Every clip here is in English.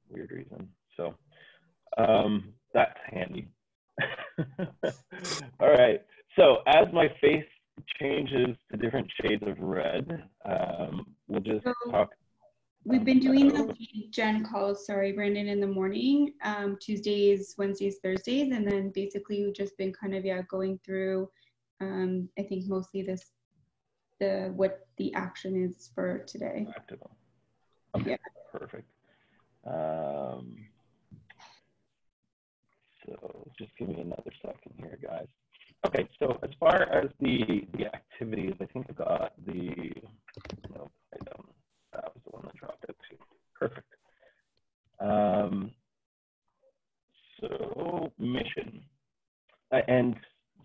weird reason. So that's handy. All right. So as my face changes to different shades of red, we'll just talk. We've been doing the lead gen calls, sorry, Brandon, in the morning, Tuesdays, Wednesdays, Thursdays, and then basically we've just been kind of, going through, I think mostly what the action is for today. Okay, yeah. Perfect. So just give me another second here, guys. Okay, so as far as the activities, I think I got no, that was the one that dropped out too. Perfect. So mission. And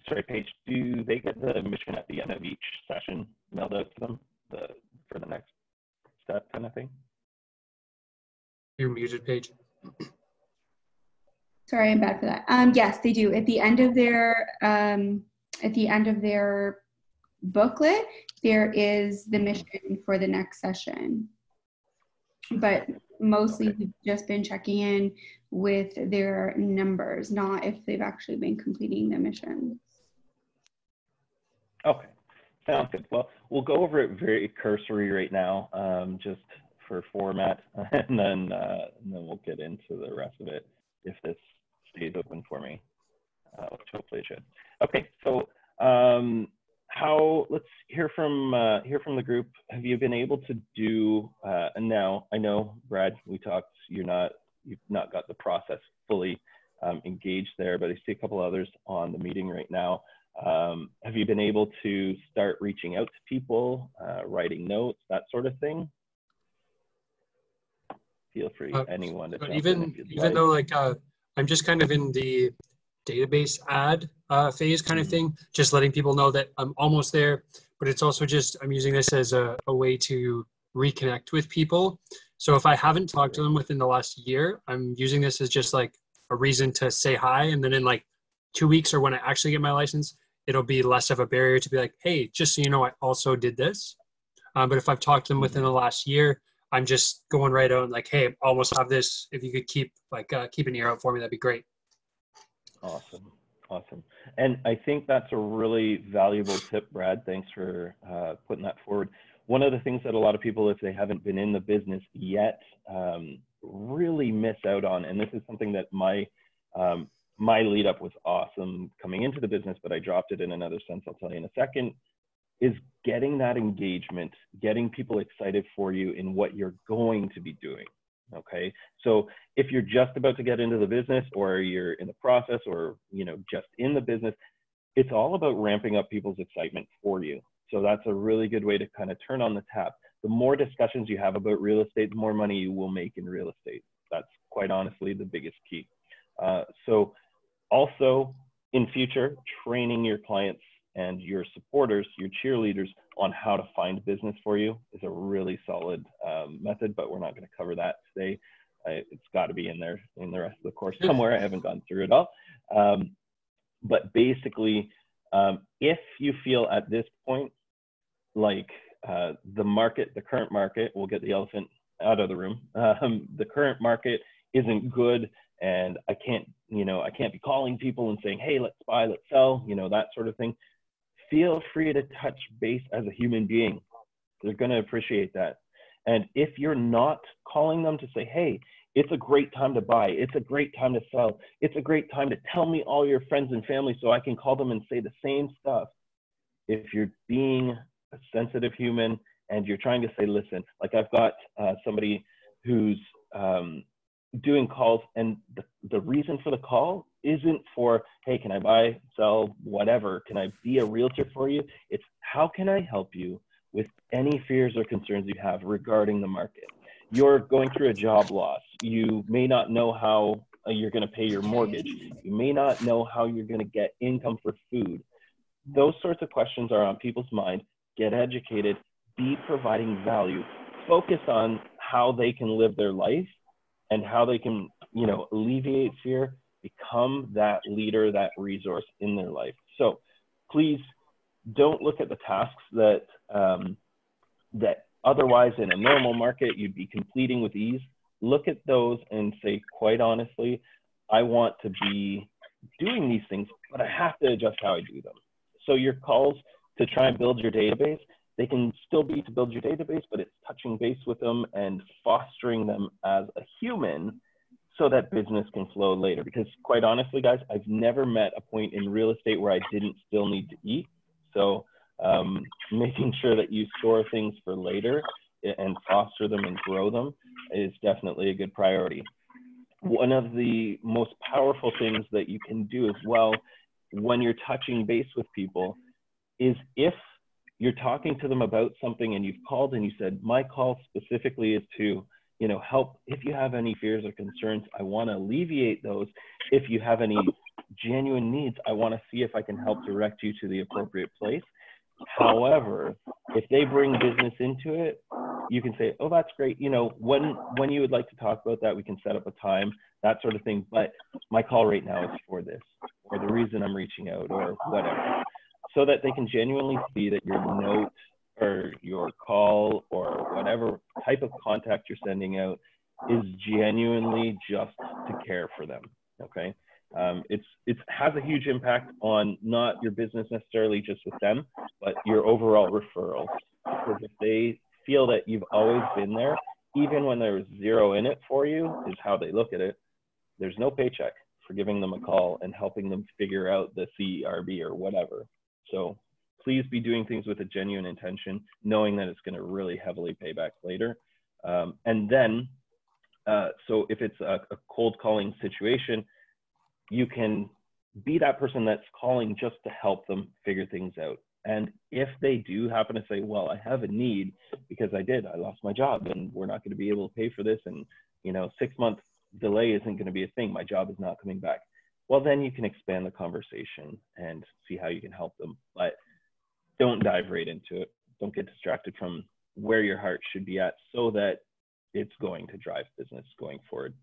sorry, Paige, do they get the mission at the end of each session mailed out to them for the next step kind of thing? You're muted, Paige. Sorry, I'm bad for that. Yes, they do. At the end of their booklet, there is the mission for the next session. But mostly we've just been checking in with their numbers, not if they've actually been completing the mission. Okay, sounds good. Well, we'll go over it very cursory right now, just for format, and then we'll get into the rest of it if this stays open for me, which hopefully it should. Okay, so let's hear from the group. Have you been able to do? And now I know, Brad, we talked. You've not got the process fully engaged there, but I see a couple others on the meeting right now. Have you been able to start reaching out to people, writing notes, that sort of thing? Feel free, anyone to jump in if you'd like. Though I'm just kind of in the database ad phase kind of thing, just letting people know that I'm almost there, but it's also just, I'm using this as a way to reconnect with people. So if I haven't talked to them within the last year, I'm using this as just like a reason to say hi. And then in like 2 weeks or when I actually get my license, it'll be less of a barrier to be like, hey, just so you know, I also did this. But if I've talked to them within the last year, I'm just going right out and like, hey, I almost have this. If you could keep an ear out for me, that'd be great. Awesome. And I think that's a really valuable tip, Brad. Thanks for putting that forward. One of the things that a lot of people, if they haven't been in the business yet, really miss out on, and this is something that my lead up was awesome coming into the business, but I dropped it in another sense, I'll tell you in a second, is getting that engagement, getting people excited for you in what you're going to be doing. Okay, so if you're just about to get into the business, or you're in the process, or just in the business, it's all about ramping up people's excitement for you. So that's a really good way to kind of turn on the tap. The more discussions you have about real estate, the more money you will make in real estate. That's quite honestly the biggest key. So also in future, training your clients and your supporters, your cheerleaders, on how to find business for you is a really solid method, but we're not going to cover that today. It's got to be in there in the rest of the course somewhere. I haven't gone through it all. But basically, if you feel at this point like the current market, we'll get the elephant out of the room. The current market isn't good, and I can't be calling people and saying, hey, let's buy, let's sell, that sort of thing. Feel free to touch base as a human being. They're going to appreciate that. And if you're not calling them to say, hey, it's a great time to buy, it's a great time to sell, it's a great time to tell me all your friends and family so I can call them and say the same stuff. If you're being a sensitive human and you're trying to say, listen, like I've got somebody who's doing calls, and the reason for the call isn't for, hey, can I buy, sell, whatever, can I be a realtor for you? It's how can I help you with any fears or concerns you have regarding the market. You're going through a job loss. You may not know how you're going to pay your mortgage. You may not know how you're going to get income for food. Those sorts of questions are on people's mind. Get educated, be providing value, focus on how they can live their life and how they can, alleviate fear, become that leader, that resource in their life. So please don't look at the tasks that otherwise in a normal market you'd be completing with ease. look at those and say, quite honestly, I want to be doing these things, but I have to adjust how I do them. So your calls to try and build your database, they can still be to build your database, but it's touching base with them and fostering them as a human so that business can flow later. Because quite honestly, guys, I've never met a point in real estate where I didn't still need to eat. So making sure that you store things for later and foster them and grow them is definitely a good priority. One of the most powerful things that you can do as well when you're touching base with people is if you're talking to them about something and you've called and you said, my call specifically is to, you know, help if you have any fears or concerns, I want to alleviate those. If you have any genuine needs, I want to see if I can help direct you to the appropriate place. However, if they bring business into it, you can say, oh, that's great. You know, when you would like to talk about that, we can set up a time, that sort of thing. But my call right now is for this, or the reason I'm reaching out, or whatever, so that they can genuinely see that your note or your call or whatever type of contact you're sending out is genuinely just to care for them. Okay. It has a huge impact on not your business necessarily just with them, but your overall referrals. Because if they feel that you've always been there, even when there's zero in it for you, is how they look at it. There's no paycheck for giving them a call and helping them figure out the CERB or whatever. So please be doing things with a genuine intention, knowing that it's going to really heavily pay back later. And then, so if it's a cold calling situation, you can be that person that's calling just to help them figure things out. And if they do happen to say, well, I have a need because I lost my job and we're not going to be able to pay for this. And, you know, 6-month delay isn't going to be a thing. My job is not coming back. Well, then you can expand the conversation and see how you can help them. But don't dive right into it. Don't get distracted from where your heart should be at so that it's going to drive business going forward.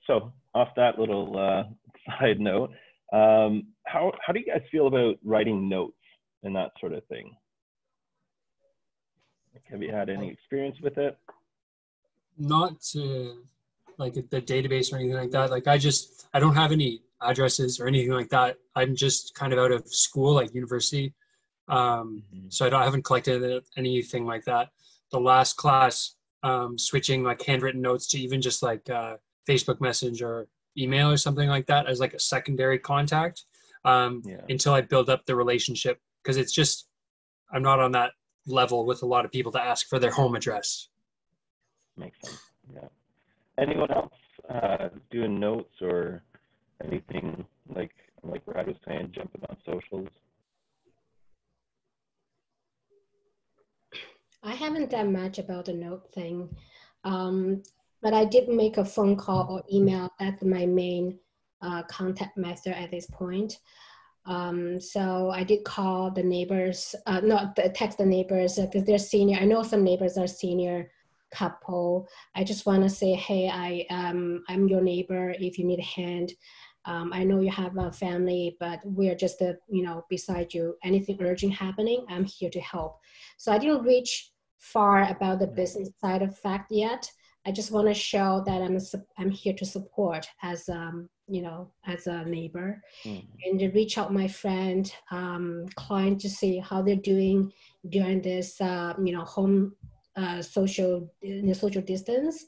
So off that little side note, how do you guys feel about writing notes and that sort of thing? Have you had any experience with it? Not like the database or anything like that. Like I don't have any addresses or anything like that. I'm just kind of out of school, like university. So I haven't collected anything like that. The last class, switching like handwritten notes to even just like Facebook message or email or something like that as like a secondary contact until I build up the relationship, because it's just, I'm not on that level with a lot of people to ask for their home address. Makes sense. Yeah. Anyone else doing notes or anything like Brad was saying, jumping on socials? I haven't done much about the note thing, but I did make a phone call or email. That's my main contact method at this point. So I did call the neighbors, text the neighbors because they're senior. I know some neighbors are senior couple. I just want to say, hey, I'm your neighbor. If you need a hand, I know you have a family, but we're just beside you. Anything urgent happening, I'm here to help. So I didn't reach far about the business side of fact yet. I just want to show that I'm here to support as as a neighbor, and to reach out my friend, client to see how they're doing during this home social distance.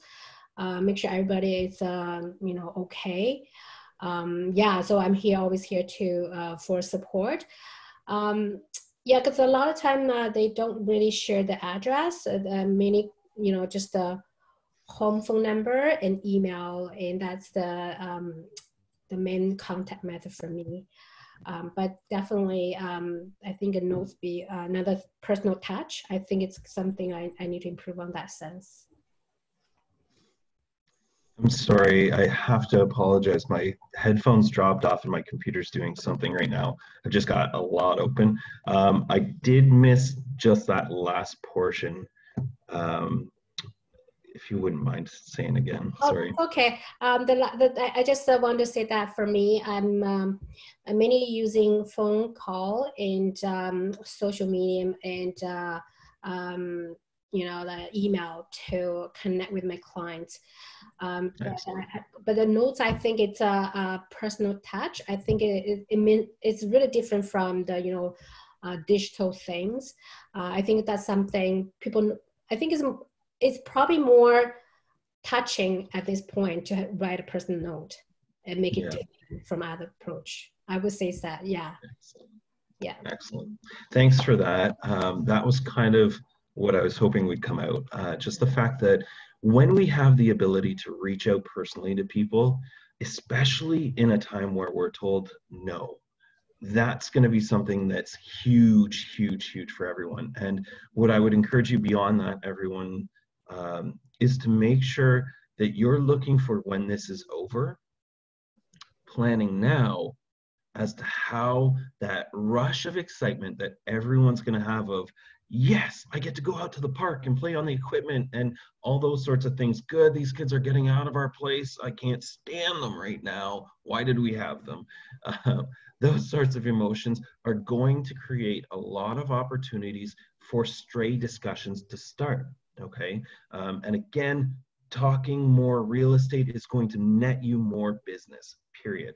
Make sure everybody is okay. So I'm always here to for support. Because a lot of time they don't really share the address. Many just the home phone number and email, and that's the main contact method for me. But definitely, I think a note be another personal touch. I think it's something I need to improve on that sense. I'm sorry, I have to apologize. My headphones dropped off and my computer's doing something right now. I've just got a lot open. I did miss just that last portion. If you wouldn't mind saying again, sorry. Okay, I just want to say that for me, I'm mainly using phone call and social media and the email to connect with my clients. But the notes, I think it's a personal touch. I think it's really different from the digital things. I think that's something people. I think it's probably more touching at this point to write a personal note and make it different from other approach. I would say that, yeah. Excellent. Yeah. Excellent. Thanks for that. That was kind of what I was hoping would come out. Just the fact that when we have the ability to reach out personally to people, especially in a time where we're told no, that's going to be something that's huge, huge, huge for everyone. And what I would encourage you beyond that, everyone, is to make sure that you're looking for when this is over, planning now as to how that rush of excitement that everyone's going to have of, yes, I get to go out to the park and play on the equipment and all those sorts of things. Good, these kids are getting out of our place. I can't stand them right now. Why did we have them? Those sorts of emotions are going to create a lot of opportunities for stray discussions to start, okay? And again, talking more real estate is going to net you more business, period.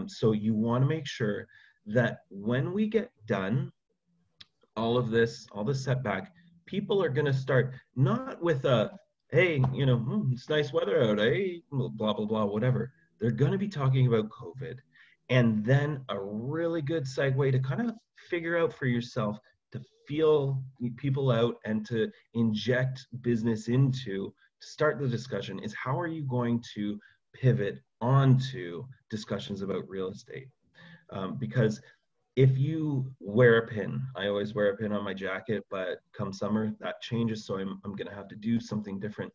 So you want to make sure that when we get done, all this setback, people are going to start not with a, hey, it's nice weather out, hey, blah, blah, blah, whatever. They're going to be talking about COVID. And then a really good segue to kind of figure out for yourself, to feel people out and to inject business into, to start the discussion, is how are you going to pivot onto discussions about real estate? Because if you wear a pin, I always wear a pin on my jacket, but come summer, that changes. So I'm going to have to do something different.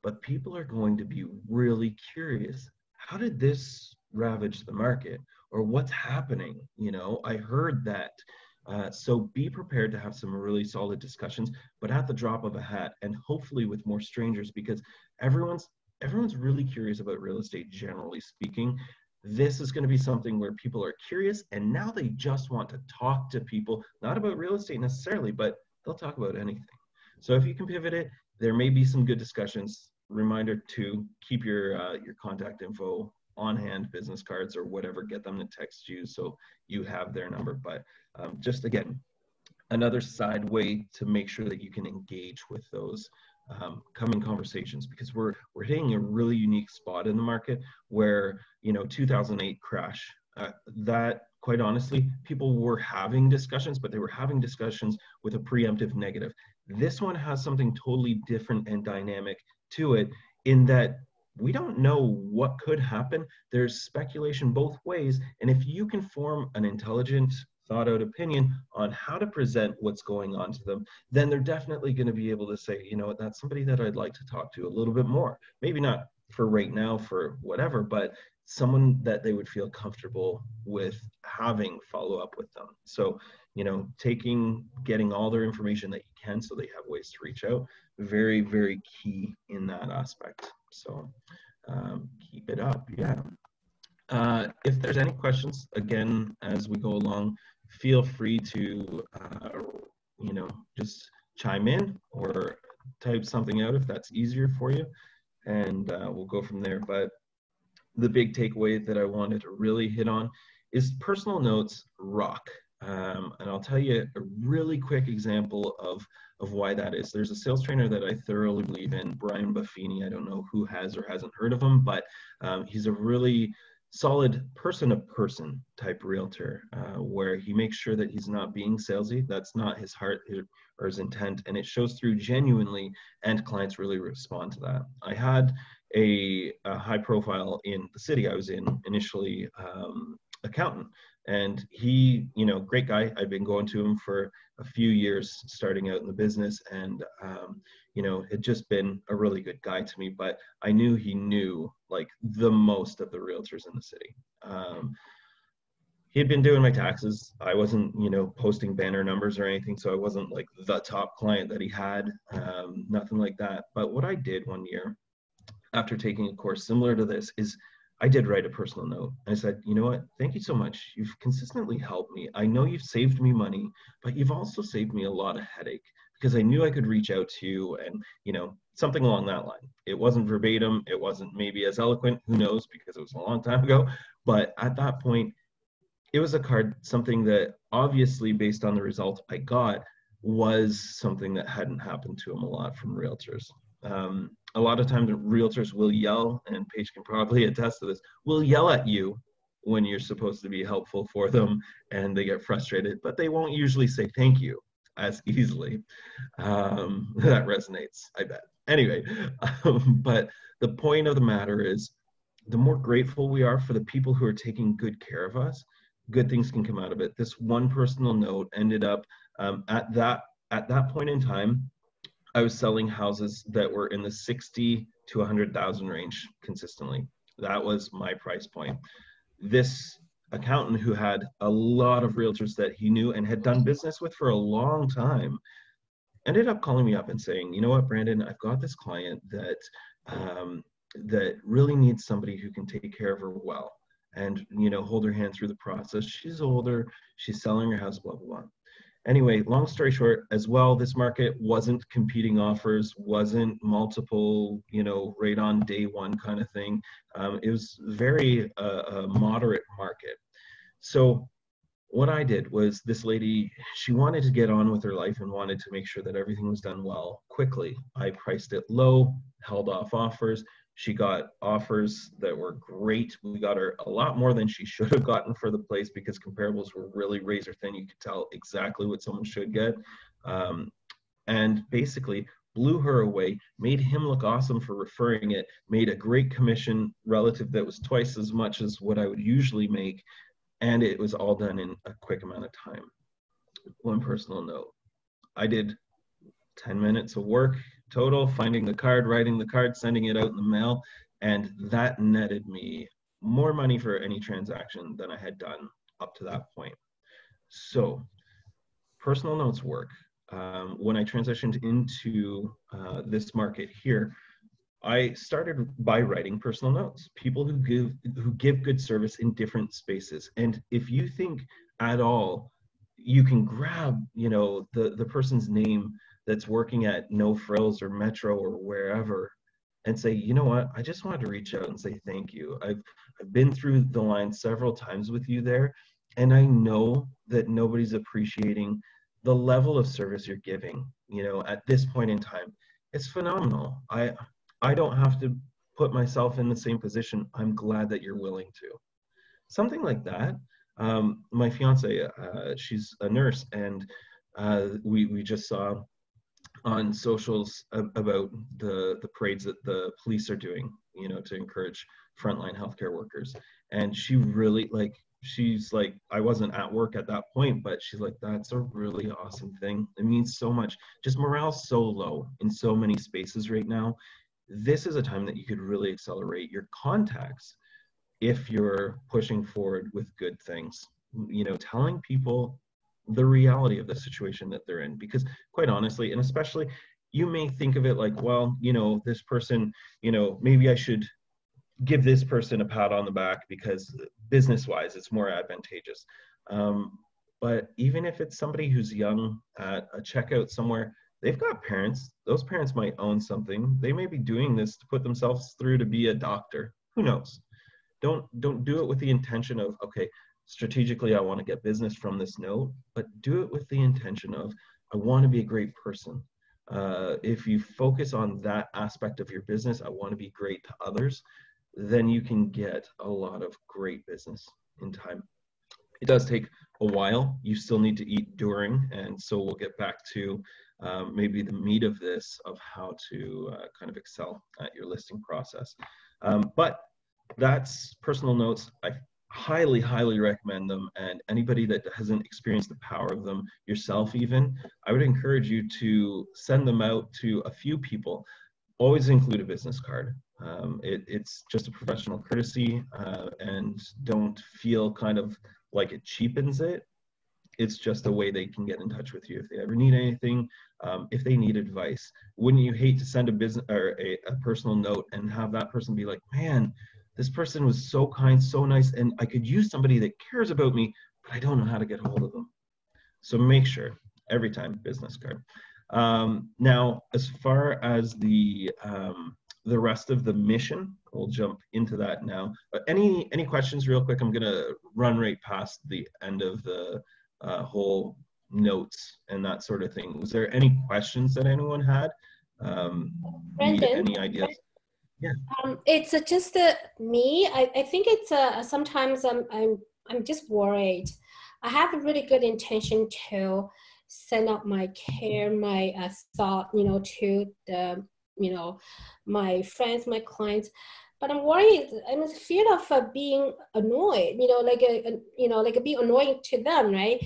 But people are going to be really curious. How did this ravage the market? Or what's happening? I heard that. So be prepared to have some really solid discussions, but at the drop of a hat, and hopefully with more strangers, because everyone's really curious about real estate, generally speaking. This is going to be something where people are curious, and now they just want to talk to people, not about real estate necessarily, but they'll talk about anything. So if you can pivot it, there may be some good discussions. Reminder to keep your contact info on hand, business cards or whatever, get them to text you so you have their number. But just again, another side way to make sure that you can engage with those coming conversations, because we're hitting a really unique spot in the market where 2008 crash, that quite honestly, people were having discussions, but they were having discussions with a preemptive negative. This one has something totally different and dynamic to it, in that we don't know what could happen. There's speculation both ways, and if you can form an intelligent, thought out opinion on how to present what's going on to them, then they're definitely going to be able to say, that's somebody that I'd like to talk to a little bit more. Maybe not for right now, for whatever, but someone that they would feel comfortable with having follow up with them. So, getting all their information that you can so they have ways to reach out, very, very key in that aspect. So keep it up. Yeah. If there's any questions, again, as we go along, feel free to, just chime in or type something out if that's easier for you, and we'll go from there. But the big takeaway that I wanted to really hit on is personal notes rock. And I'll tell you a really quick example of why that is. There's a sales trainer that I thoroughly believe in, Brian Buffini. I don't know who has or hasn't heard of him, but he's a really solid person-to-person type realtor, where he makes sure that he's not being salesy. That's not his heart or his intent, and it shows through genuinely, and clients really respond to that. I had a high profile in the city I was in initially, accountant, and he, great guy. I've been going to him for a few years starting out in the business, and had just been a really good guy to me, but I knew he knew like the most of the realtors in the city. He had been doing my taxes. I wasn't, posting banner numbers or anything, so I wasn't like the top client that he had, nothing like that. But what I did one year after taking a course similar to this is I did write a personal note. I said, you know what, thank you so much. You've consistently helped me. I know you've saved me money, but you've also saved me a lot of headache, because I knew I could reach out to you and, something along that line. It wasn't verbatim. It wasn't maybe as eloquent, who knows, because it was a long time ago. But at that point, it was a card, something that obviously based on the result I got was something that hadn't happened to them a lot from realtors. A lot of times realtors will yell, and Paige can probably attest to this, will yell at you when you're supposed to be helpful for them and they get frustrated, but they won't usually say thank you as easily. That resonates, I bet. Anyway, but the point of the matter is, the more grateful we are for the people who are taking good care of us, good things can come out of it. This one personal note ended up at that point in time, I was selling houses that were in the 60 to 100,000 range consistently. That was my price point. This accountant who had a lot of realtors that he knew and had done business with for a long time ended up calling me up and saying, you know what, Brandon, I've got this client that that really needs somebody who can take care of her well and, hold her hand through the process. She's older, she's selling her house, blah, blah, blah. Anyway, long story short, as well, this market wasn't competing offers, wasn't multiple, right on day one kind of thing. It was very moderate market. So what I did was, this lady, she wanted to get on with her life and wanted to make sure that everything was done well quickly. I priced it low, held off offers. She got offers that were great. We got her a lot more than she should have gotten for the place, because comparables were really razor thin. You could tell exactly what someone should get. And basically blew her away, made him look awesome for referring it, made a great commission relative that was twice as much as what I would usually make. And it was all done in a quick amount of time. One personal note, I did 10 minutes of work total, finding the card, writing the card, sending it out in the mail, and that netted me more money for any transaction than I had done up to that point. So personal notes work. When I transitioned into this market here, I started by writing personal notes. People who give good service in different spaces. And if you think at all you can grab, the person's name that's working at No Frills or Metro or wherever, and say, you know what, I just wanted to reach out and say thank you. I've been through the line several times with you there, and I know that nobody's appreciating the level of service you're giving, at this point in time. It's phenomenal. I don't have to put myself in the same position. I'm glad that you're willing to. Something like that. My fiance, she's a nurse, and we just saw on socials about the parades that the police are doing, to encourage frontline healthcare workers. And she really, she's like, I wasn't at work at that point, but she's like, that's a really awesome thing. It means so much. Just morale's so low in so many spaces right now. This is a time that you could really accelerate your contacts if you're pushing forward with good things, telling people the reality of the situation that they're in. Because quite honestly, and especially, you may think of it like, well, this person, maybe I should give this person a pat on the back because business-wise, it's more advantageous. But even if it's somebody who's young at a checkout somewhere, they've got parents. Those parents might own something. They may be doing this to put themselves through to be a doctor. Who knows? Don't do it with the intention of, okay, strategically, I want to get business from this note, but do it with the intention of, I want to be a great person. If you focus on that aspect of your business, I want to be great to others, then you can get a lot of great business in time. It does take a while. You still need to eat during, and so we'll get back to maybe the meat of this, of how to kind of excel at your listing process. But that's personal notes. I highly, highly recommend them. And anybody that hasn't experienced the power of them yourself even, I would encourage you to send them out to a few people. Always include a business card. It's just a professional courtesy, and don't feel kind of like it cheapens it. It's just a way they can get in touch with you if they ever need anything, if they need advice. Wouldn't you hate to send a business or a personal note and have that person be like, man, this person was so kind, so nice, and I could use somebody that cares about me, but I don't know how to get hold of them. So make sure every time, business card. Now, as far as the rest of the mission, we'll jump into that now. Any questions real quick? I'm gonna run right past the end of the whole notes and that sort of thing. Was there any questions that anyone had? Brandon, any ideas? Yeah. It's just me. I think it's sometimes I'm just worried. I have a really good intention to send out my care, my thought, to the, my friends, my clients, but I'm worried. I'm afraid of being annoyed. Like being annoying to them, right?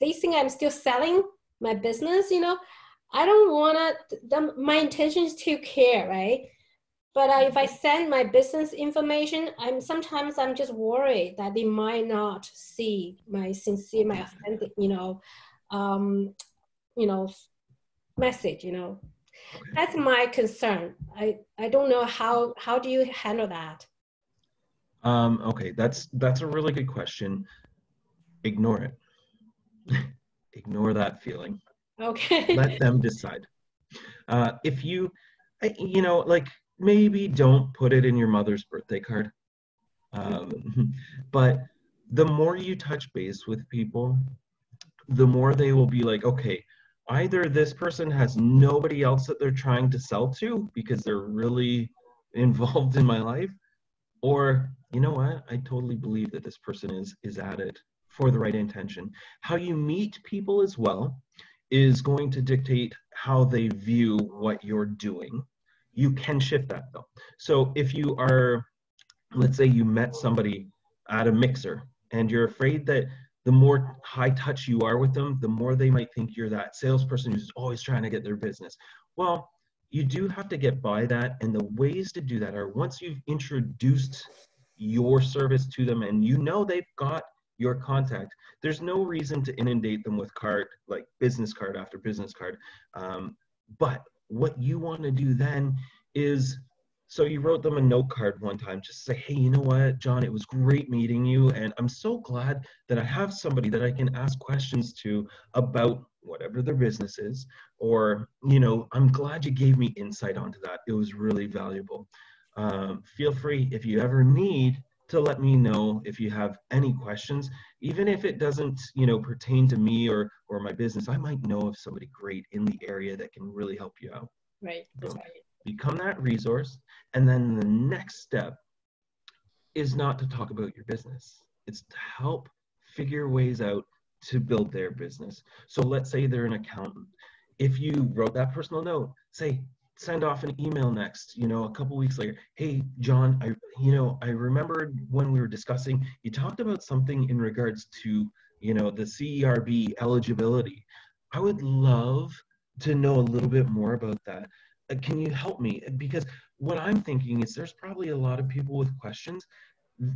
They think I'm still selling my business. I don't want to. My intention is to care, right? But if I send my business information, sometimes I'm just worried that they might not see my sincere, my authentic, message. That's my concern. I don't know how do you handle that? Okay, that's a really good question. Ignore it. Ignore that feeling. Okay. Let them decide. If you, like, maybe don't put it in your mother's birthday card. But the more you touch base with people, the more they will be like, okay, either this person has nobody else that they're trying to sell to because they're really involved in my life, or you know what, I totally believe that this person is at it for the right intention. How you meet people as well is going to dictate how they view what you're doing. You can shift that though. So if you are, let's say you met somebody at a mixer and you're afraid that the more high touch you are with them, the more they might think you're that salesperson who's always trying to get their business. Well, you do have to get by that. And the ways to do that are once you've introduced your service to them and they've got your contact, there's no reason to inundate them with like business card after business card. But what you want to do then is, so you wrote them a note card one time, just say, hey, you know what, John, it was great meeting you. And I'm so glad that I have somebody that I can ask questions to about whatever their business is. Or, I'm glad you gave me insight onto that. It was really valuable. Feel free, if you ever need, to let me know if you have any questions, even if it doesn't, pertain to me or my business. I might know of somebody great in the area that can really help you out. Right. That's right. Become that resource. And then the next step is not to talk about your business. It's to help figure ways out to build their business. So let's say they're an accountant. If you wrote that personal note, send off an email next, a couple weeks later. Hey, John, I remembered when we were discussing, you talked about something in regards to, the CERB eligibility. I would love to know a little bit more about that. Can you help me? Because what I'm thinking is there's probably a lot of people with questions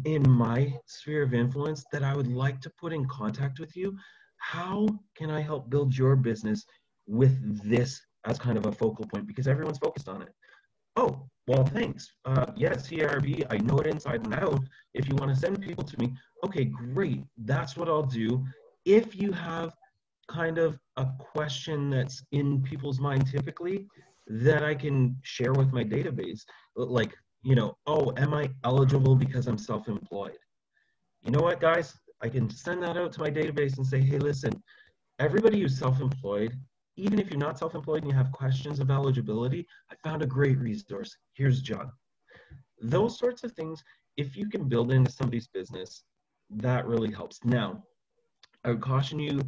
in my sphere of influence that I would like to put in contact with you. How can I help build your business with this as kind of a focal point? Because everyone's focused on it. Oh, well, thanks. Yes, CRB, I know it inside and out. If you want to send people to me, okay, great. That's what I'll do. If you have kind of a question that's in people's mind typically that I can share with my database, like, oh, am I eligible because I'm self-employed? You know what, guys? I can send that out to my database and say, hey, listen, everybody who's self-employed, even if you're not self-employed and you have questions of eligibility, I found a great resource. Here's John. Those sorts of things, if you can build into somebody's business, that really helps. Now, I would caution you,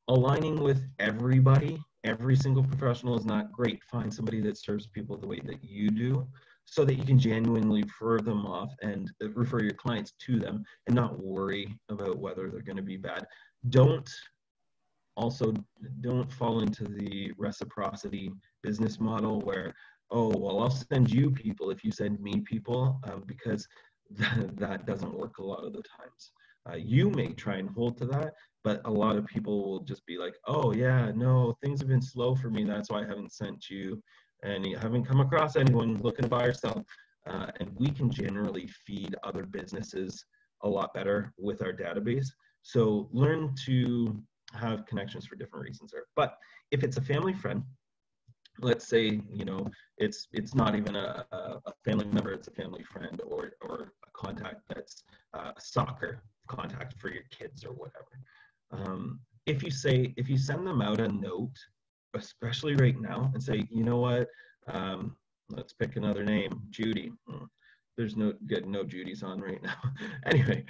aligning with everybody, every single professional is not great. Find somebody that serves people the way that you do so that you can genuinely refer them off and refer your clients to them and not worry about whether they're going to be bad. Don't fall into the reciprocity business model where, oh, well, I'll send you people if you send me people, because that doesn't work a lot of the times. You may try and hold to that, but a lot of people will just be like, oh yeah, no, things have been slow for me. That's why I haven't sent you, and you haven't come across anyone looking to buy or sell. And we can generally feed other businesses a lot better with our database. So learn to have connections for different reasons there. But if it's a family friend let's say, you know, it's not even a family member, it's a family friend, or a contact that's a soccer contact for your kids or whatever. If you send them out a note, especially right now, and say, you know what, let's pick another name, Judy. There's no Judy's on right now. Anyway,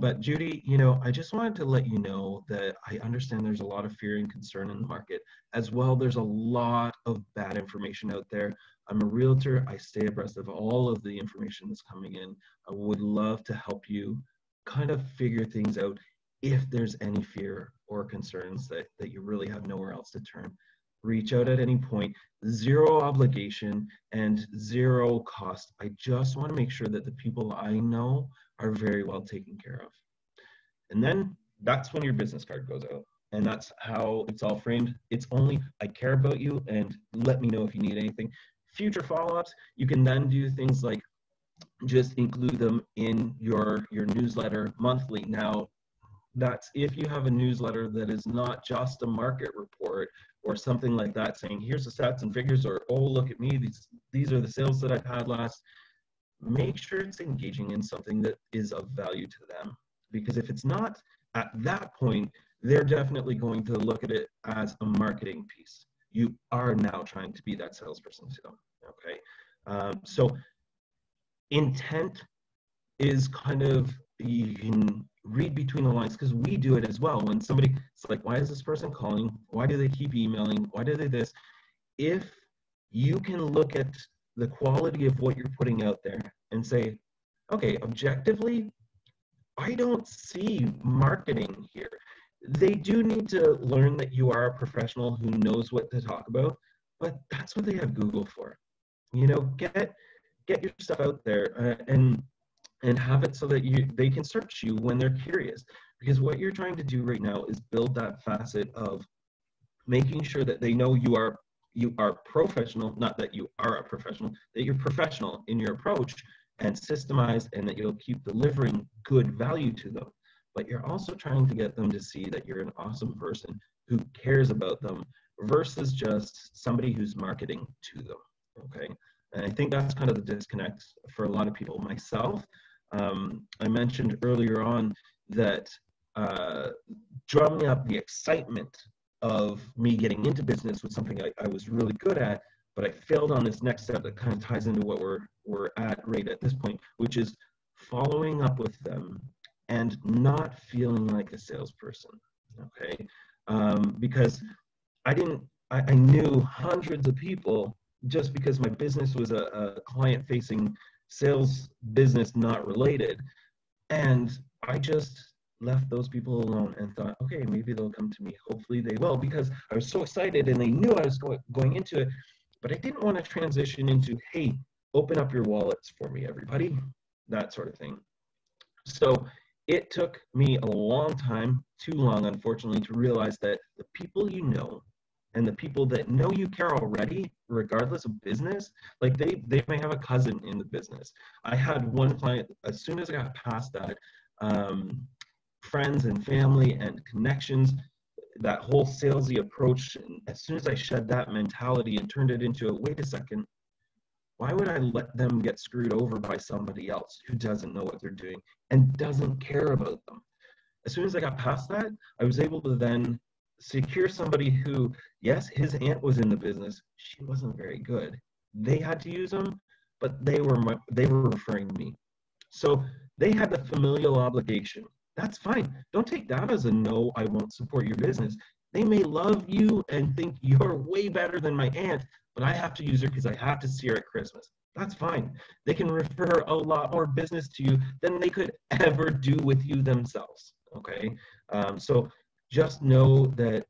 but Judy, you know, I just wanted to let you know that I understand there's a lot of fear and concern in the market. As well, there's a lot of bad information out there. I'm a realtor. I stay abreast of all of the information that's coming in. I would love to help you kind of figure things out if there's any fear or concerns that you really have nowhere else to turn. Reach out at any point, zero obligation and zero cost. I just want to make sure that the people I know are very well taken care of. And then that's when your business card goes out. And that's how it's all framed. It's only, I care about you and let me know if you need anything. Future follow-ups, you can then do things like just include them in your newsletter monthly. Now, that's if you have a newsletter that is not just a market report or something like that saying, here's the stats and figures, or, oh, look at me, these are the sales that I've had last. Make sure it's engaging in something that is of value to them. Because if it's not, at that point, they're definitely going to look at it as a marketing piece. You are now trying to be that salesperson too, okay? So intent is kind of, you can read between the lines, because we do it as well. When somebody, it's like, why is this person calling? Why do they keep emailing? Why do they this? If you can look at the quality of what you're putting out there and say, okay, objectively, I don't see marketing here. They do need to learn that you are a professional who knows what to talk about, but that's what they have Google for. You know, get your stuff out there and have it so that they can search you when they're curious. Because what you're trying to do right now is build that facet of making sure that they know you are professional, not that you are a professional, that you're professional in your approach and systemized, and that you'll keep delivering good value to them. But you're also trying to get them to see that you're an awesome person who cares about them versus just somebody who's marketing to them, okay? And I think that's kind of the disconnect for a lot of people. Myself, I mentioned earlier on that drumming up the excitement of me getting into business was something I was really good at, but I failed on this next step that kind of ties into what we're at right at this point, which is following up with them and not feeling like a salesperson, okay? Because I knew hundreds of people just because my business was a client-facing sales business, not related. And I just left those people alone and thought, okay, maybe they'll come to me. Hopefully they will, because I was so excited and they knew I was going into it. But I didn't want to transition into, hey, open up your wallets for me, everybody, that sort of thing. So it took me a long time, too long, unfortunately, to realize that the people you know and the people that know you care already, regardless of business, like they may have a cousin in the business. I had one client, as soon as I got past that, friends and family and connections, that whole salesy approach, and as soon as I shed that mentality and turned it into a, wait a second, why would I let them get screwed over by somebody else who doesn't know what they're doing and doesn't care about them? As soon as I got past that, I was able to then secure somebody who, yes, his aunt was in the business. She wasn't very good. They had to use them, but they were referring me. So they had the familial obligation. That's fine. Don't take that as a no, I won't support your business. They may love you and think you're way better than my aunt, but I have to use her because I have to see her at Christmas. That's fine. They can refer a lot more business to you than they could ever do with you themselves, okay? So just know that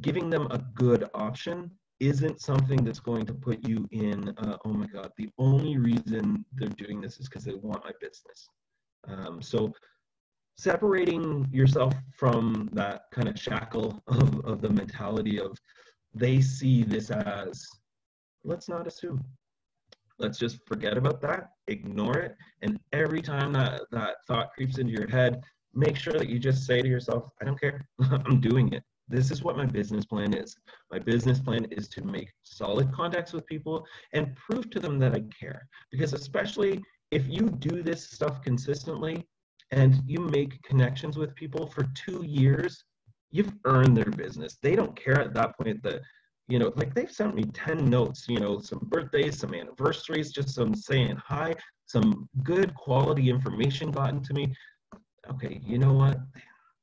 giving them a good option isn't something that's going to put you in, oh my God, the only reason they're doing this is because they want my business. So separating yourself from that kind of shackle of the mentality of they see this as, let's not assume. Let's just forget about that, ignore it, and every time that thought creeps into your head, make sure that you just say to yourself, I don't care, I'm doing it. this is what my business plan is. My business plan is to make solid contacts with people and prove to them that I care. Because especially if you do this stuff consistently and you make connections with people for 2 years, you've earned their business. They don't care at that point that, you know, like they've sent me 10 notes, you know, some birthdays, some anniversaries, just some saying hi, some good quality information gotten to me. Okay, you know what?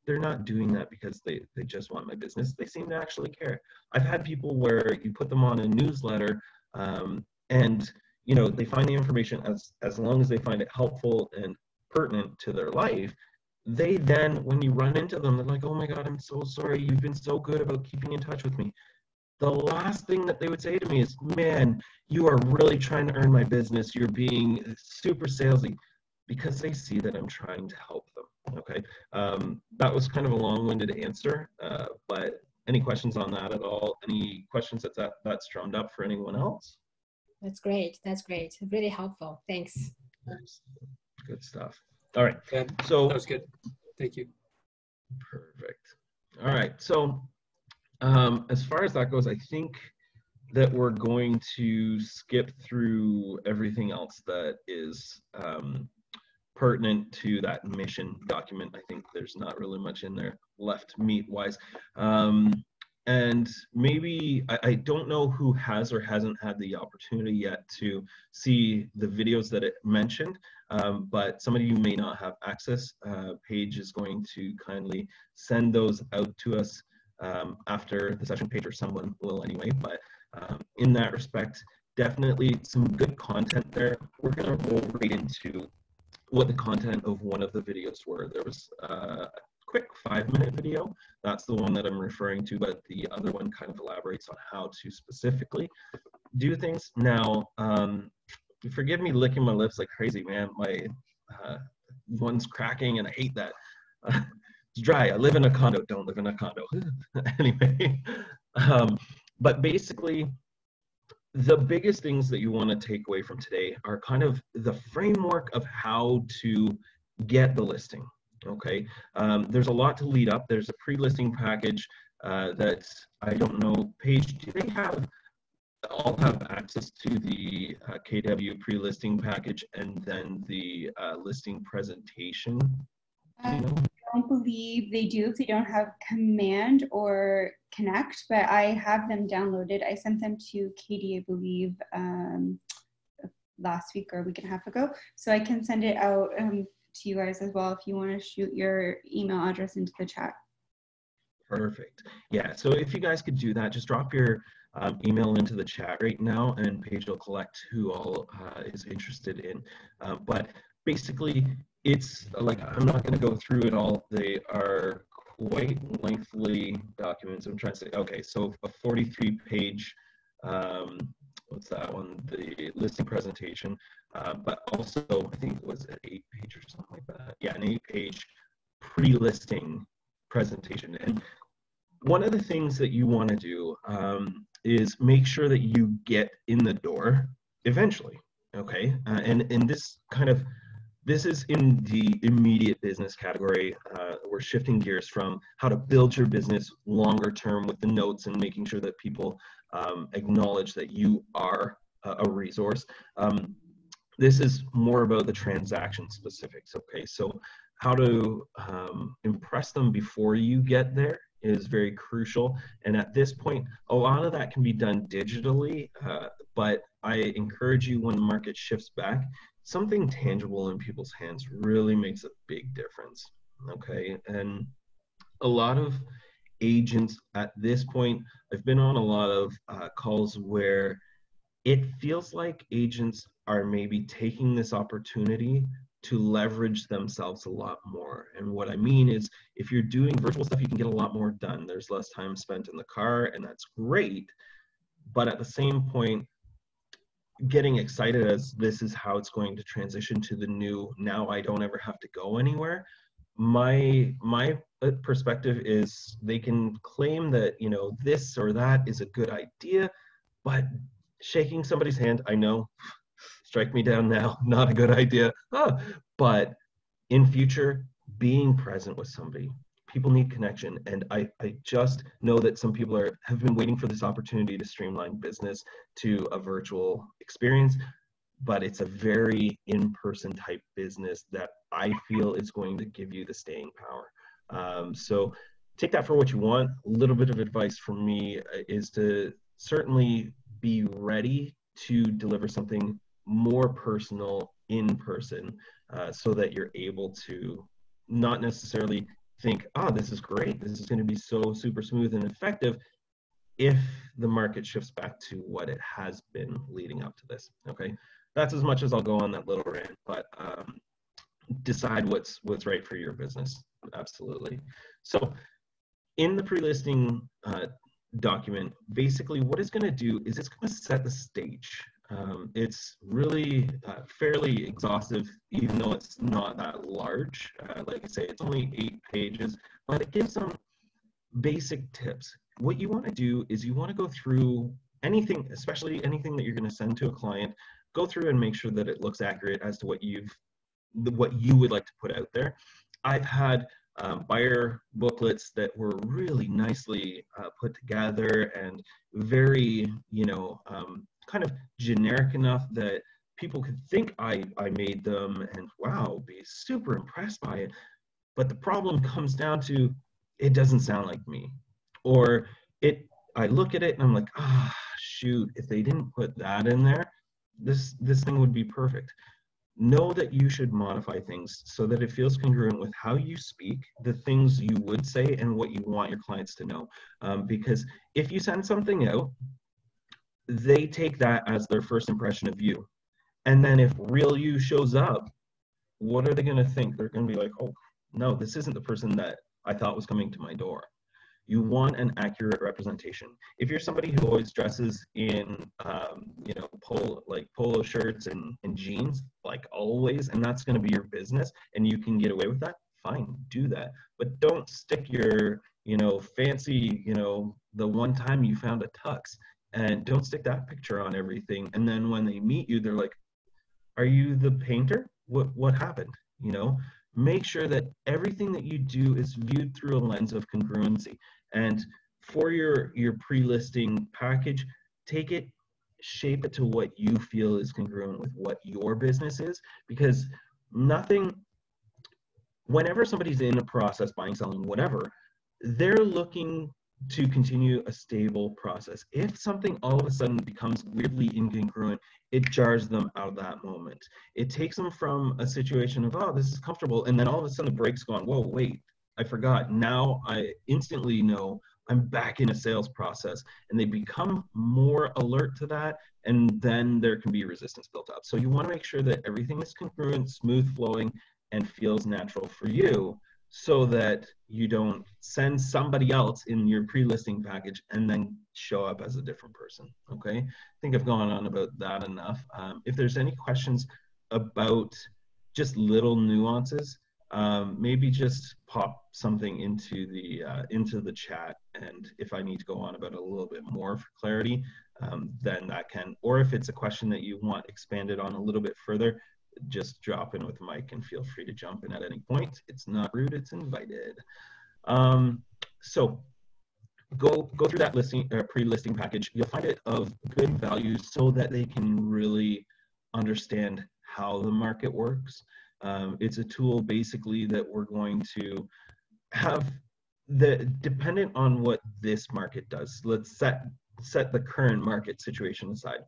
They're not doing that because they just want my business. They seem to actually care. I've had people where you put them on a newsletter, and you know, they find the information as long as they find it helpful and pertinent to their life. They then, when you run into them, they're like, oh my God, I'm so sorry. You've been so good about keeping in touch with me. The last thing that they would say to me is, man, you are really trying to earn my business. You're being super salesy, because they see that I'm trying to help them. Okay, that was kind of a long-winded answer, but any questions on that at all? Any questions that's drummed up for anyone else? That's great. That's great. Really helpful. Thanks. Good stuff. All right. Yeah, So that was good. Thank you. Perfect. All right. So as far as that goes, I think that we're going to skip through everything else that is pertinent to that mission document. I think there's not really much in there left meat-wise. And maybe, I don't know who has or hasn't had the opportunity yet to see the videos that it mentioned, but some of you may not have access. Paige is going to kindly send those out to us after the session. Paige or someone will anyway, but in that respect, definitely some good content there. We're gonna roll right into what the content of one of the videos were. There was a quick 5-minute video. That's the one that I'm referring to, but the other one kind of elaborates on how to specifically do things. Now, forgive me licking my lips like crazy, man. My one's cracking and I hate that. It's dry. I live in a condo. Don't live in a condo. Anyway, but basically, the biggest things that you want to take away from today are kind of the framework of how to get the listing. Okay, there's a lot to lead up. There's a pre-listing package that I don't know. Paige, do they all have access to the KW pre-listing package and then the listing presentation? I don't believe they do if they don't have Command or Connect, but I have them downloaded. I sent them to Katie, I believe, last week or a week and a half ago. So I can send it out to you guys as well if you want to shoot your email address into the chat. Perfect. Yeah, so if you guys could do that, just drop your email into the chat right now and Paige will collect who all is interested in. But basically, it's like, I'm not going to go through it all. They are quite lengthy documents. I'm trying to say, okay, so a 43-page, what's that one? The listing presentation, but also I think it was an 8-page or something like that. Yeah, an 8-page pre-listing presentation. And one of the things that you want to do is make sure that you get in the door eventually. Okay, and this is in the immediate business category. We're shifting gears from how to build your business longer term with the notes and making sure that people acknowledge that you are a resource. This is more about the transaction specifics. Okay, so how to impress them before you get there is very crucial. And at this point, a lot of that can be done digitally, but I encourage you, when the market shifts back, something tangible in people's hands really makes a big difference. Okay, and a lot of agents at this point, I've been on a lot of calls where it feels like agents are maybe taking this opportunity to leverage themselves a lot more. And what I mean is, if you're doing virtual stuff, you can get a lot more done. There's less time spent in the car, and that's great. But at the same point, getting excited as this is how it's going to transition to the new, now I don't ever have to go anywhere. My perspective is, they can claim that, you know, this or that is a good idea, but shaking somebody's hand, I know, strike me down now, not a good idea. But in future, being present with somebody, people need connection. And I just know that some people have been waiting for this opportunity to streamline business to a virtual experience, but it's a very in-person type business that I feel is going to give you the staying power. So take that for what you want. A little bit of advice from me is to certainly be ready to deliver something more personal in person, so that you're able to not necessarily think, oh, this is great, this is going to be so super smooth and effective, if the market shifts back to what it has been leading up to this. Okay, that's as much as I'll go on that little rant, but decide what's right for your business. Absolutely. So in the pre-listing document, basically what it's going to do is it's going to set the stage. It's really fairly exhaustive, even though it's not that large. Like I say, it's only 8 pages, but it gives them basic tips. What you want to do is you want to go through anything, especially anything that you're going to send to a client, go through and make sure that it looks accurate as to what you would like to put out there. I've had buyer booklets that were really nicely put together and very, kind of generic enough that people could think I made them and wow, be super impressed by it. But the problem comes down to, it doesn't sound like me. Or I look at it and I'm like, shoot, if they didn't put that in there, this thing would be perfect. Know that you should modify things so that it feels congruent with how you speak, the things you would say, and what you want your clients to know. Because if you send something out, they take that as their first impression of you. And then if real you shows up, what are they going to think? They're going to be like, oh, no, this isn't the person that I thought was coming to my door. You want an accurate representation. If you're somebody who always dresses in, polo shirts and jeans, like always, and that's going to be your business, and you can get away with that, fine, do that. But don't stick your, fancy, the one time you found a tux, and don't stick that picture on everything. And then when they meet you, they're like, are you the painter? What happened? Make sure that everything that you do is viewed through a lens of congruency. And for your pre-listing package, take it, shape it to what you feel is congruent with what your business is, because whenever somebody's in a process, buying, selling, whatever, they're looking to continue a stable process. If something all of a sudden becomes weirdly incongruent, it jars them out of that moment. It takes them from a situation of, oh, this is comfortable, and then all of a sudden the brake's gone, whoa, wait, I forgot. Now I instantly know I'm back in a sales process, and they become more alert to that, and then there can be resistance built up. So you want to make sure that everything is congruent, smooth flowing, and feels natural for you, so that you don't send somebody else in your pre-listing package and then show up as a different person. Okay, I think I've gone on about that enough. If there's any questions about just little nuances, maybe just pop something into the chat, and if I need to go on about it a little bit more for clarity, then that can, or if it's a question that you want expanded on a little bit further, just drop in with the mic and feel free to jump in at any point. It's not rude, it's invited. So go through that pre-listing package. You'll find it of good value so that they can really understand how the market works. It's a tool basically that we're going to have dependent on what this market does. Let's set the current market situation aside.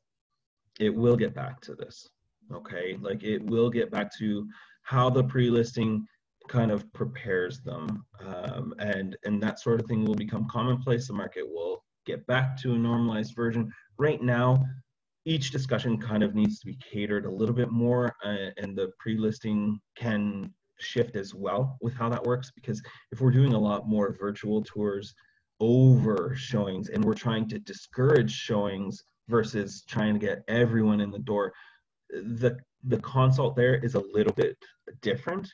It will get back to this. Okay, like it will get back to how the pre-listing kind of prepares them, and that sort of thing will become commonplace. The market will get back to a normalized version. Right now, each discussion kind of needs to be catered a little bit more, and the pre-listing can shift as well with how that works, because if we're doing a lot more virtual tours over showings and we're trying to discourage showings versus trying to get everyone in the door, the consult there is a little bit different.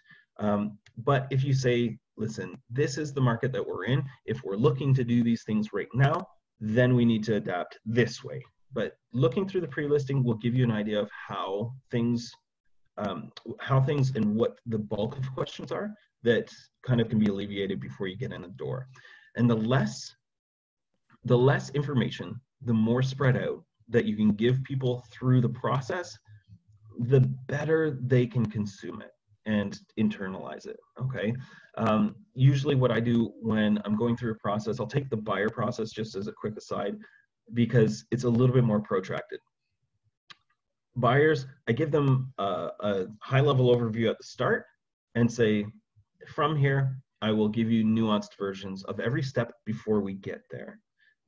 But if you say, listen, this is the market that we're in, if we're looking to do these things right now, then we need to adapt this way. But looking through the pre-listing will give you an idea of how things how things and what the bulk of questions are that kind of can be alleviated before you get in the door. And the less information, the more spread out that you can give people through the process, the better they can consume it and internalize it, okay? Usually what I do when I'm going through a process, I'll take the buyer process just as a quick aside, because it's a little bit more protracted. Buyers, I give them a high-level overview at the start and say, from here, I will give you nuanced versions of every step before we get there.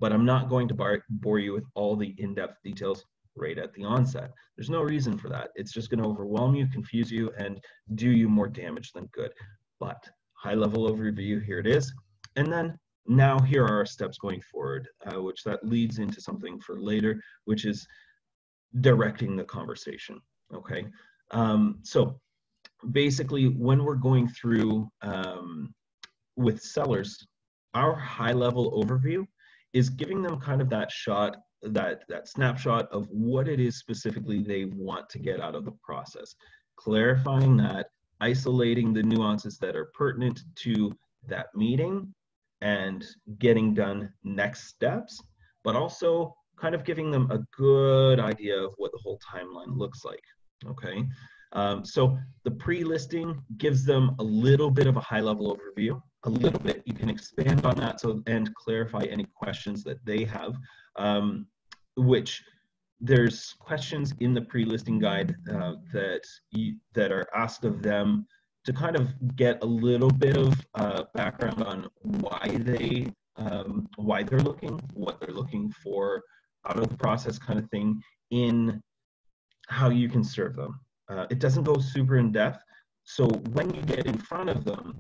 But I'm not going to bore you with all the in-depth details right at the onset. There's no reason for that. It's just going to overwhelm you, confuse you, and do you more damage than good. But high-level overview, here it is. And then now here are our steps going forward, which that leads into something for later, which is directing the conversation, okay? So basically, when we're going through with sellers, our high-level overview is giving them kind of that shot, that snapshot of what it is specifically they want to get out of the process, clarifying that, isolating the nuances that are pertinent to that meeting and getting done next steps, but also kind of giving them a good idea of what the whole timeline looks like, okay? So the pre-listing gives them a little bit of a high-level overview, a little bit. You can expand on that and clarify any questions that they have, which there's questions in the pre-listing guide that are asked of them to kind of get a little bit of background on why they're looking, what they're looking for out of the process, kind of thing, in how you can serve them. It doesn't go super in depth. So when you get in front of them,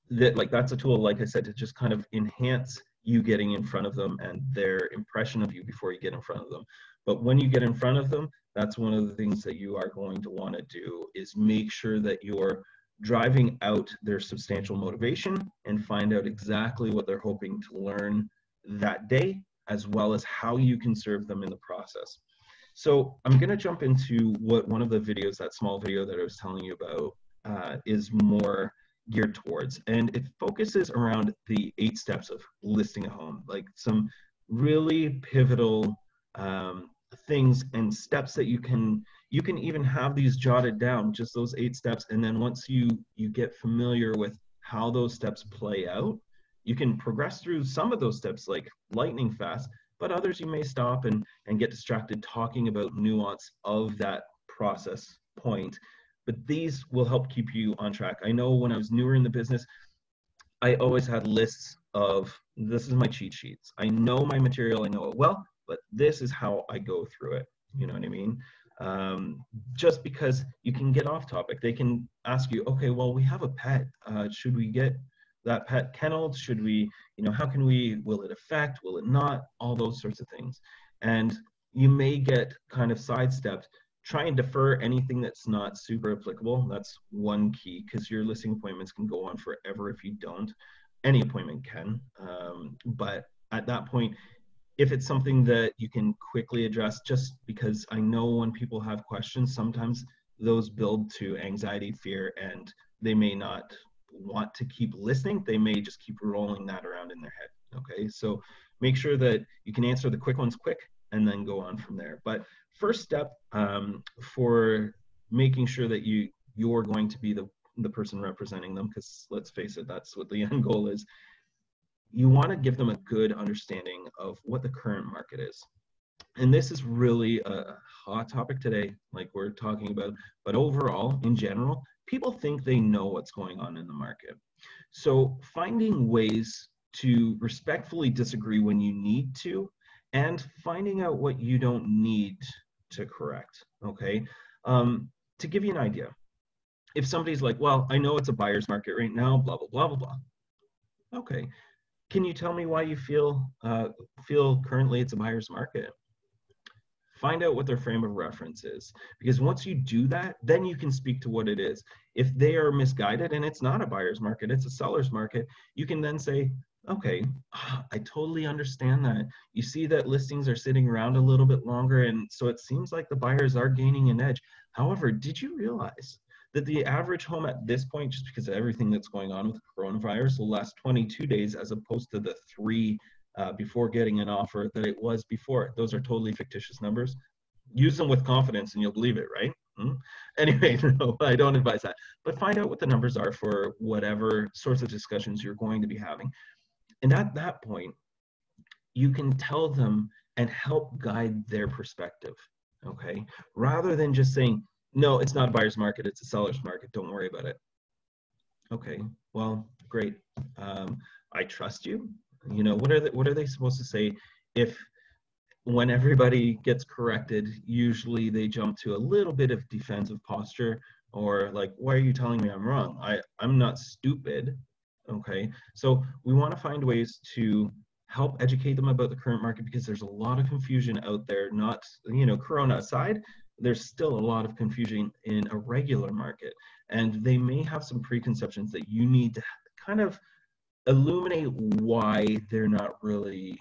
that's a tool, like I said, to just kind of enhance you getting in front of them and their impression of you before you get in front of them. But when you get in front of them, that's one of the things that you are going to want to do, is make sure that you're driving out their substantial motivation and find out exactly what they're hoping to learn that day, as well as how you can serve them in the process. So I'm going to jump into what one of the videos, that small video that I was telling you about, is more geared towards. And it focuses around the 8 steps of listing a home, like some really pivotal things and steps that you can even have these jotted down, just those 8 steps. And then once you get familiar with how those steps play out, you can progress through some of those steps like lightning fast, but others you may stop and get distracted talking about nuance of that process point. But these will help keep you on track. I know when I was newer in the business, I always had lists of, this is my cheat sheets. I know my material, I know it well, but this is how I go through it. You know what I mean? Just because you can get off topic. They can ask you, okay, well, we have a pet. Should we get that pet kenneled? Should we, how can we, will it affect, will it not? All those sorts of things. And you may get kind of sidestepped. Try and defer anything that's not super applicable. That's one key, because your listing appointments can go on forever if you don't. Any appointment can, but at that point, if it's something that you can quickly address, just because I know when people have questions, sometimes those build to anxiety, fear, and they may not want to keep listening. They may just keep rolling that around in their head, okay? So make sure that you can answer the quick ones quick and then go on from there. But first step for making sure that you're going to be the person representing them, because let's face it, that's what the end goal is. You want to give them a good understanding of what the current market is. And this is really a hot topic today, like we're talking about, but overall, in general, people think they know what's going on in the market. So finding ways to respectfully disagree when you need to, and finding out what you don't need to correct, okay? To give you an idea, if somebody's like, well, I know it's a buyer's market right now, blah, blah, blah, blah, blah. Okay, can you tell me why you feel currently it's a buyer's market? Find out what their frame of reference is, because once you do that, then you can speak to what it is. If they are misguided and it's not a buyer's market, it's a seller's market, you can then say, Okay, I totally understand that. You see that listings are sitting around a little bit longer, and so it seems like the buyers are gaining an edge. However, did you realize that the average home at this point, just because of everything that's going on with coronavirus, will last 22 days as opposed to the 3 before getting an offer that it was before? Those are totally fictitious numbers. Use them with confidence and you'll believe it, right? Anyway, no, I don't advise that. But find out what the numbers are for whatever sorts of discussions you're going to be having. And at that point, you can tell them and help guide their perspective, okay? Rather than just saying, no, it's not a buyer's market, it's a seller's market, don't worry about it. Okay, well, great. I trust you. You know, what are they supposed to say if when everybody gets corrected, usually they jump to a little bit of defensive posture or like, why are you telling me I'm wrong? I'm not stupid. Okay, so we want to find ways to help educate them about the current market because there's a lot of confusion out there, not, you know, Corona aside, there's still a lot of confusion in a regular market. And they may have some preconceptions that you need to kind of illuminate why they're not really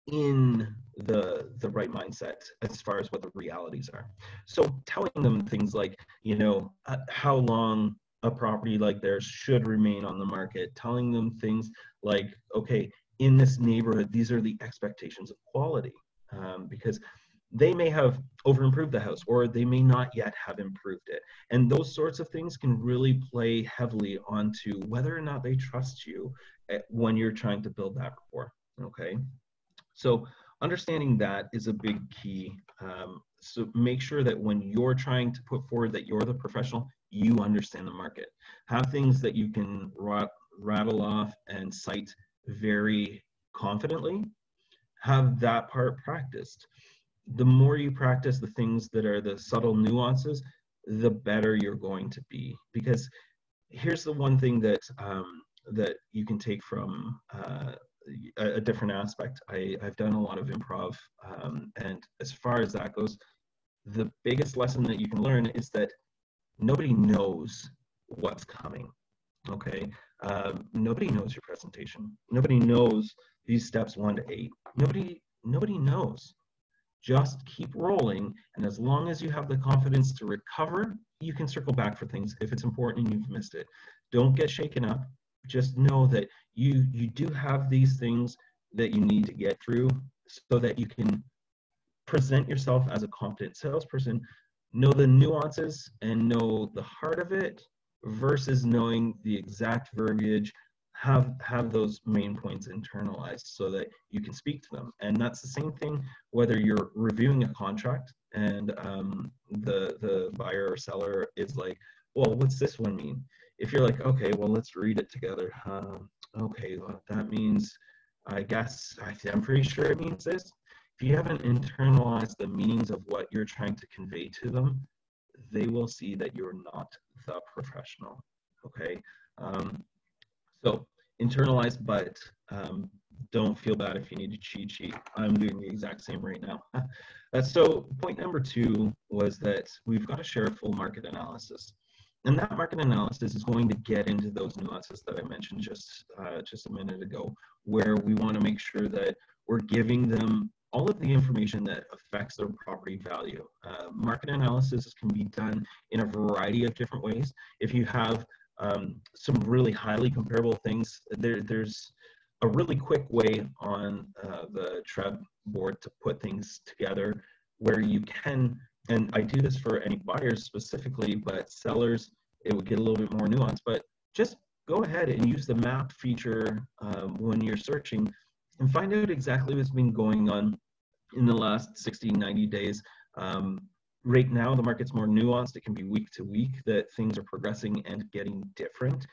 in the right mindset as far as what the realities are. So telling them things like, you know, how long a property like theirs should remain on the market, telling them things like, okay, in this neighborhood, these are the expectations of quality, because they may have over improved the house or they may not yet have improved it. And those sorts of things can really play heavily onto whether or not they trust you when you're trying to build that rapport, okay? So understanding that is a big key. So make sure that when you're trying to put forward that you're the professional, you understand the market. Have things that you can rattle off and cite very confidently. Have that part practiced. The more you practice the things that are the subtle nuances, the better you're going to be. Because here's the one thing that that you can take from a different aspect. I've done a lot of improv, and as far as that goes, the biggest lesson that you can learn is that nobody knows what's coming. Okay, nobody knows your presentation. Nobody knows these steps 1 to 8. Nobody knows. Just keep rolling, and as long as you have the confidence to recover, you can circle back for things if it's important and you've missed it. Don't get shaken up. Just know that you do have these things that you need to get through so that you can present yourself as a competent salesperson, know the nuances and know the heart of it versus knowing the exact verbiage. Have those main points internalized so that you can speak to them. And that's the same thing whether you're reviewing a contract and the buyer or seller is like, well, what's this one mean? If you're like, okay, well, let's read it together. Okay, well, that means, I guess, I'm pretty sure it means this. If you haven't internalized the meanings of what you're trying to convey to them, they will see that you're not the professional, okay? So internalize, but don't feel bad if you need to cheat sheet. I'm doing the exact same right now. So point number 2 was that we've got to share a full market analysis. And that market analysis is going to get into those nuances that I mentioned just a minute ago, where we want to make sure that we're giving them all of the information that affects their property value. Market analysis can be done in a variety of different ways. If you have some really highly comparable things, there's a really quick way on the TREB board to put things together where you can, and I do this for any buyers specifically, but sellers, it would get a little bit more nuanced, but just go ahead and use the map feature when you're searching and find out exactly what's been going on in the last 60, 90 days. Right now, the market's more nuanced. It can be week to week that things are progressing and getting different.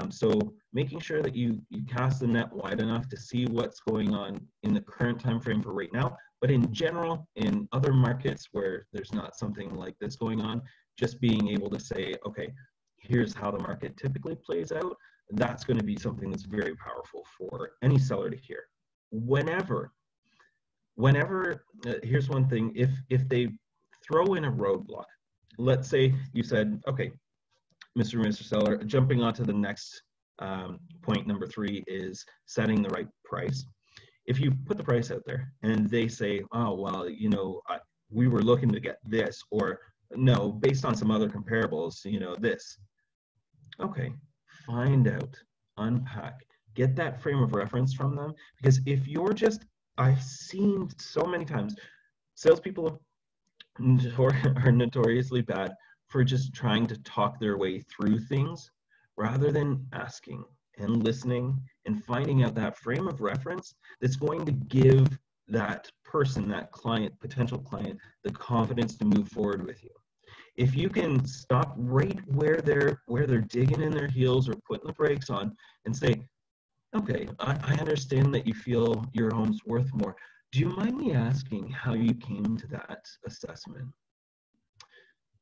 So making sure that you cast the net wide enough to see what's going on in the current time frame for right now. But in general, in other markets where there's not something like this going on, just being able to say, okay, here's how the market typically plays out, that's going to be something that's very powerful for any seller to hear. Whenever, here's one thing, if they throw in a roadblock, let's say you said, okay, Mr. Seller, jumping onto the next Point number 3 is setting the right price. If you put the price out there and they say, oh, well, you know, we were looking to get this, or no, based on some other comparables, you know, this. Okay, find out, unpack, get that frame of reference from them. Because if you're just, I've seen so many times, salespeople are notoriously bad for just trying to talk their way through things rather than asking and listening and finding out that frame of reference that's going to give that person, that client, potential client, the confidence to move forward with you. If you can stop right where they're digging in their heels or putting the brakes on and say, okay, I understand that you feel your home's worth more. Do you mind me asking how you came to that assessment?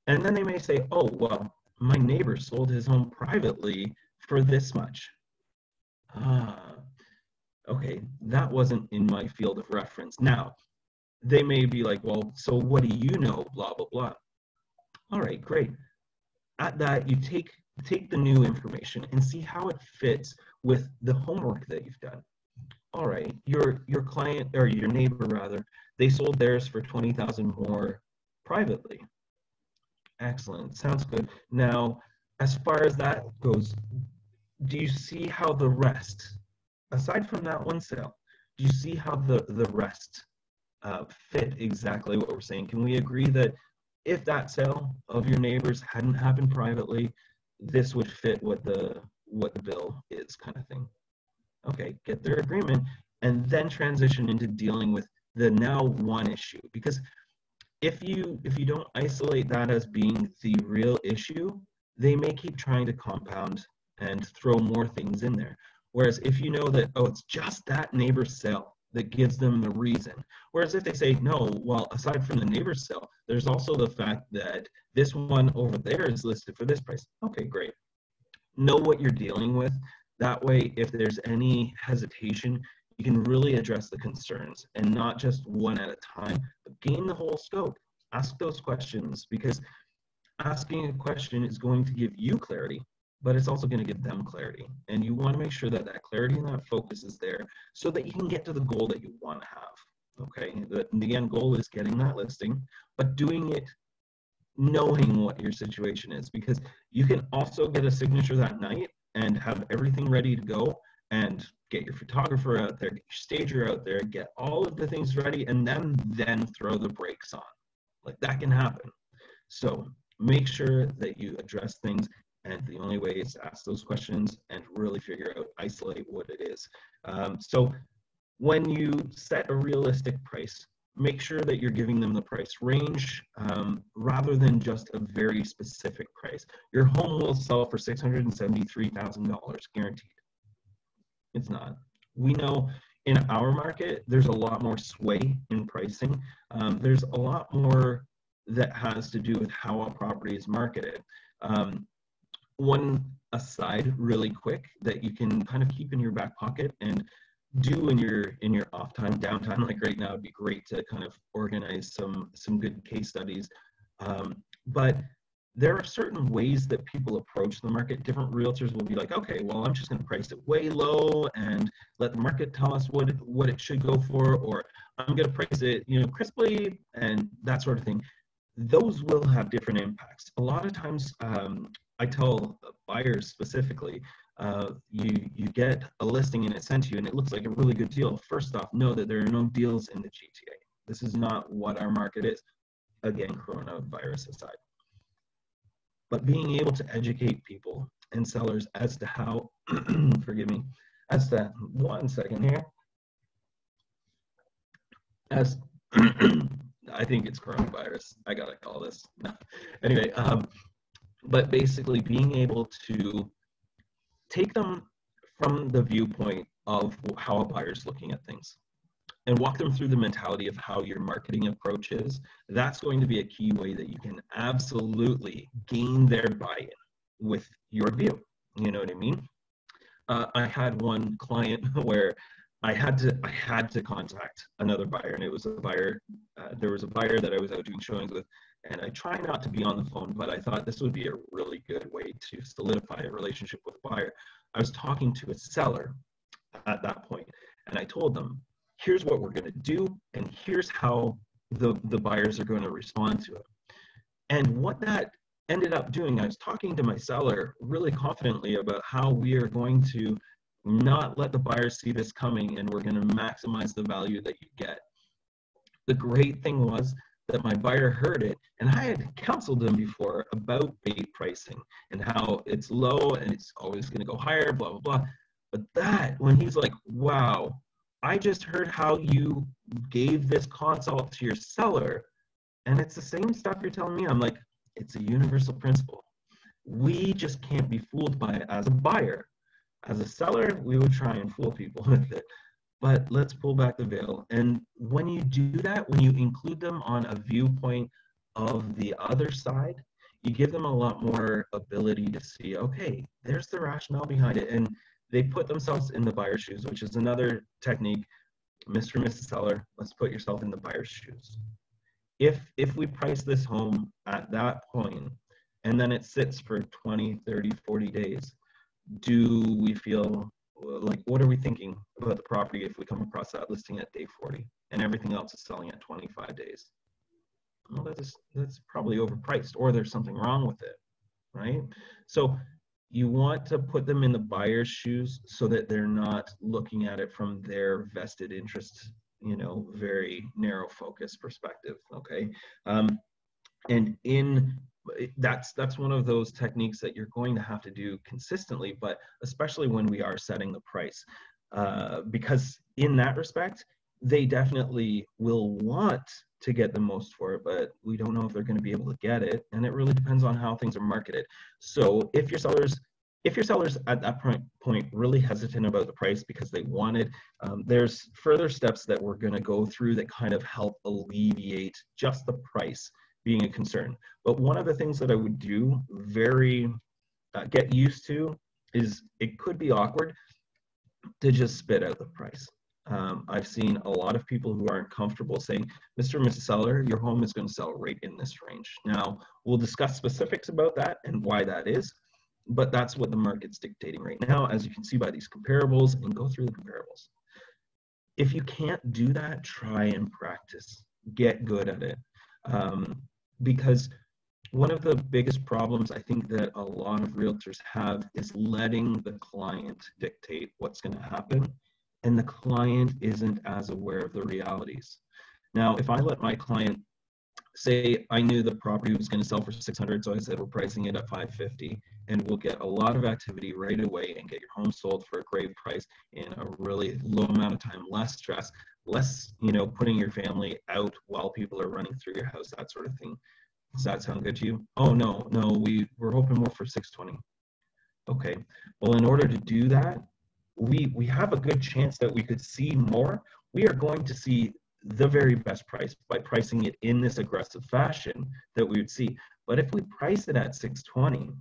And then they may say, oh, well, my neighbor sold his home privately for this much. Okay, that wasn't in my field of reference. Now, they may be like, well, so what do you know, blah, blah, blah. All right, great. At that, you take the new information and see how it fits with the homework that you've done. All right, your client, or your neighbor rather, they sold theirs for $20,000 more privately. Excellent, sounds good. Now, as far as that goes, do you see how the rest, aside from that one sale, do you see how the rest fit exactly what we're saying? Can we agree that if that sale of your neighbors hadn't happened privately, this would fit what the bill is, kind of thing? Okay, get their agreement and then transition into dealing with the now one issue. Because if you don't isolate that as being the real issue, they may keep trying to compound and throw more things in there. Whereas if you know that, oh, it's just that neighbor's sale that gives them the reason. Whereas if they say, no, well, aside from the neighbor's sale, there's also the fact that this one over there is listed for this price. Okay, great. Know what you're dealing with. That way, if there's any hesitation, you can really address the concerns, and not just one at a time, but gain the whole scope. Ask those questions, because asking a question is going to give you clarity, but it's also going to give them clarity. And you want to make sure that that clarity and that focus is there so that you can get to the goal that you want to have. Okay, the end goal is getting that listing, but doing it knowing what your situation is, because you can also get a signature that night and have everything ready to go and get your photographer out there, get your stager out there, get all of the things ready, and then throw the brakes on. Like, that can happen. So make sure that you address things, and the only way is to ask those questions and really figure out, isolate what it is. So when you set a realistic price, make sure that you're giving them the price range rather than just a very specific price. Your home will sell for $673,000 guaranteed. It's not. We know in our market, there's a lot more sway in pricing. There's a lot more that has to do with how a property is marketed. One aside really quick that you can kind of keep in your back pocket and do in your off time, downtime, like right now, it'd be great to kind of organize some good case studies. But there are certain ways that people approach the market. Different realtors will be like, okay, well, I'm just going to price it way low and let the market tell us what it should go for, or I'm going to price it, crisply, and that sort of thing. Those will have different impacts. A lot of times, I tell buyers specifically, you get a listing and it's sent to you and it looks like a really good deal. First off, know that there are no deals in the GTA. This is not what our market is. Again, coronavirus aside. But being able to educate people and sellers as to how, forgive me, as to, one second here, as, I think it's coronavirus. I gotta call this. Anyway, but basically being able to take them from the viewpoint of how a buyer's looking at things and walk them through the mentality of how your marketing approach is. That's going to be a key way that you can absolutely gain their buy-in with your view. You know what I mean? I had one client where I had to contact another buyer, and it was a buyer. There was a buyer that I was out doing showings with, and I try not to be on the phone, but I thought this would be a really good way to solidify a relationship with a buyer. I was talking to a seller at that point, and I told them, here's what we're going to do, and here's how the buyers are going to respond to it. And what that ended up doing, I was talking to my seller really confidently about how we are going to not let the buyers see this coming, and we're going to maximize the value that you get. The great thing was that my buyer heard it, and I had counseled him before about bait pricing and how it's low and it's always going to go higher, blah, blah, blah. But that, when he's like, wow, I just heard how you gave this consult to your seller, and it's the same stuff you're telling me. I'm like, it's a universal principle. We just can't be fooled by it as a buyer. As a seller, we would try and fool people with it. But let's pull back the veil. And when you do that, when you include them on a viewpoint of the other side, you give them a lot more ability to see, okay, there's the rationale behind it. And they put themselves in the buyer's shoes, which is another technique. Mr. and Mrs. Seller, let's put yourself in the buyer's shoes. If we price this home at that point, and then it sits for 20, 30, 40 days, do we feel like, what are we thinking about the property if we come across that listing at day 40 and everything else is selling at 25 days? Well, that's probably overpriced, or there's something wrong with it, right? So you want to put them in the buyer's shoes so that they're not looking at it from their vested interest, very narrow focus perspective, okay? And that's one of those techniques that you're going to have to do consistently, but especially when we are setting the price, because in that respect, they definitely will want to get the most for it, but we don't know if they're going to be able to get it, and it really depends on how things are marketed. So if your sellers at that point really hesitant about the price because they wanted, there's further steps that we're going to go through that kind of help alleviate just the price being a concern. But one of the things that I would do get used to is, it could be awkward to just spit out the price. I've seen a lot of people who aren't comfortable saying, Mr. and Mrs. Seller, your home is going to sell right in this range. Now, we'll discuss specifics about that and why that is, but that's what the market's dictating right now, as you can see by these comparables, and go through the comparables. If you can't do that, try and practice. Get good at it. Because one of the biggest problems I think that a lot of realtors have is letting the client dictate what's going to happen, and the client isn't as aware of the realities. Now, if I let my client say, I knew the property was going to sell for 600, so I said we're pricing it at 550, and we'll get a lot of activity right away and get your home sold for a great price in a really low amount of time, less stress, less, putting your family out while people are running through your house, that sort of thing. Does that sound good to you? Oh, no, we're hoping more for 620. Okay, well, in order to do that, we have a good chance that we could see more. We are going to see the very best price by pricing it in this aggressive fashion that we would see. But if we price it at 620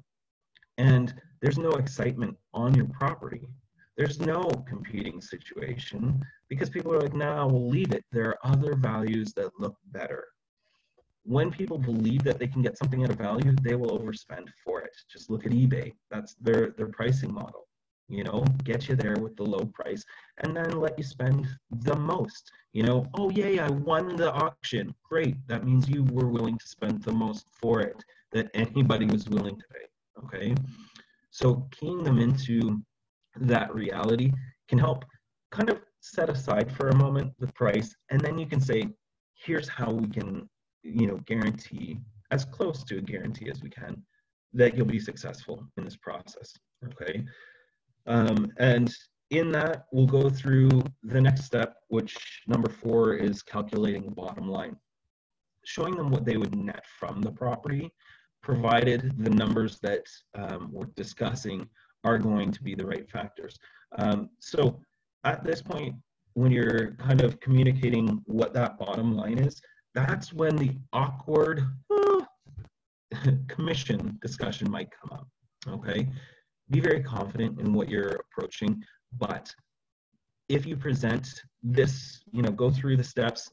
and there's no excitement on your property, there's no competing situation, because people are like, nah, we'll leave it. There are other values that look better. When people believe that they can get something at a value, they will overspend for it. Just look at eBay. That's their pricing model. Get you there with the low price and then let you spend the most. Oh yay, I won the auction. Great. That means you were willing to spend the most for it that anybody was willing to pay. Okay. So keying them into that reality can help kind of set aside for a moment the price, and then you can say, here's how we can, guarantee, as close to a guarantee as we can, that you'll be successful in this process. Okay. And in that, we'll go through the next step, which number 4 is calculating the bottom line, showing them what they would net from the property, provided the numbers that we're discussing are going to be the right factors. So at this point, when you're kind of communicating what that bottom line is, that's when the awkward commission discussion might come up. Okay. Be very confident in what you're approaching, but if you present this, go through the steps,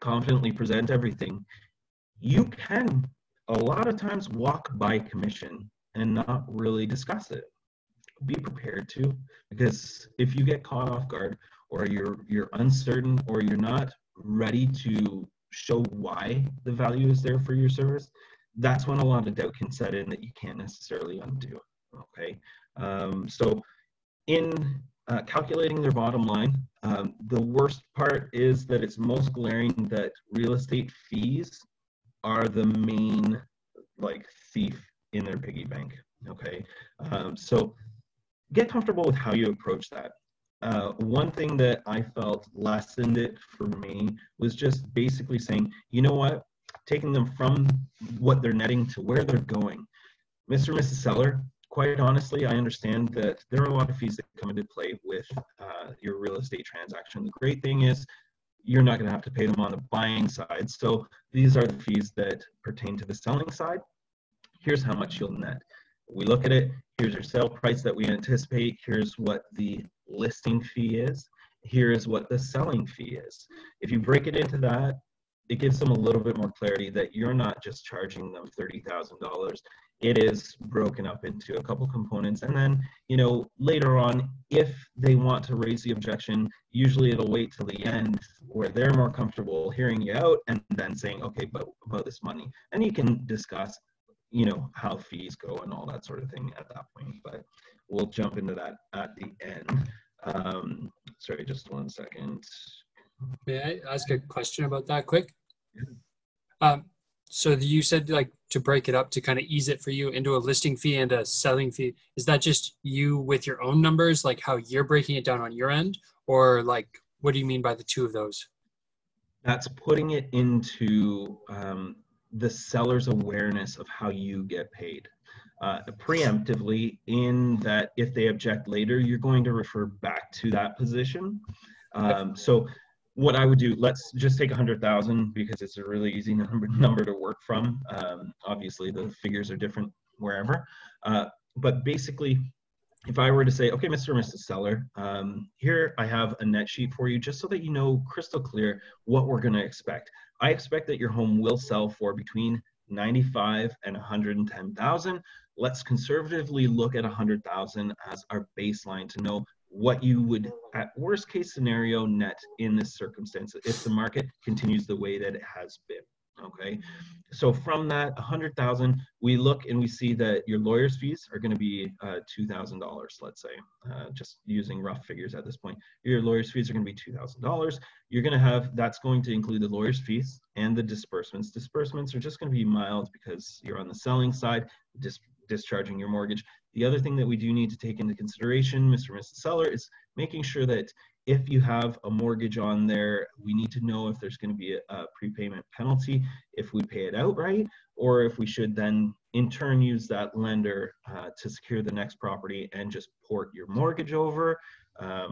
confidently present everything, you can a lot of times walk by commission and not really discuss it. Be prepared to, because if you get caught off guard, or you're uncertain, or you're not ready to show why the value is there for your service, that's when a lot of doubt can set in that you can't necessarily undo. Okay, so in calculating their bottom line, the worst part is that it's most glaring that real estate fees are the main like thief in their piggy bank. Okay, so get comfortable with how you approach that. One thing that I felt lessened it for me was just basically saying, you know what, taking them from what they're netting to where they're going. Mr. and Mrs. Seller, quite honestly, I understand that there are a lot of fees that come into play with your real estate transaction. The great thing is you're not going to have to pay them on the buying side. So these are the fees that pertain to the selling side. Here's how much you'll net. We look at it, here's your sale price that we anticipate, here's what the listing fee is, here's what the selling fee is. If you break it into that, it gives them a little bit more clarity that you're not just charging them $30,000. It is broken up into a couple components. And then, you know, later on, if they want to raise the objection, usually it'll wait till the end where they're more comfortable hearing you out and then saying, okay, but about this money. And you can discuss, you know, how fees go and all that sort of thing at that point, but we'll jump into that at the end. Sorry, just 1 second. May I ask a question about that quick? So you said like to break it up to kind of ease it for you into a listing fee and a selling fee. Is that just you with your own numbers, like how you're breaking it down on your end, or like what do you mean by the two of those? That's putting it into the seller's awareness of how you get paid. Preemptively, in that if they object later, you're going to refer back to that position. So what I would do, let's just take 100,000 because it's a really easy number to work from. Obviously, the figures are different wherever. But basically, if I were to say, okay, Mr. or Mrs. Seller, here I have a net sheet for you just so that you know crystal clear what we're going to expect. I expect that your home will sell for between 95 and 110,000. Let's conservatively look at 100,000 as our baseline to know what you would, at worst case scenario, net in this circumstance if the market continues the way that it has been. Okay, so from that 100,000, we look and we see that your lawyer's fees are going to be $2,000. Let's say, just using rough figures at this point, your lawyer's fees are going to be $2,000. You're going to have, that's going to include the lawyer's fees and the disbursements. Disbursements are just going to be mild because you're on the selling side, discharging your mortgage. The other thing that we do need to take into consideration, Mr. and Mrs. Seller, is making sure that if you have a mortgage on there, we need to know if there's going to be a prepayment penalty if we pay it outright, or if we should then in turn use that lender to secure the next property and just port your mortgage over,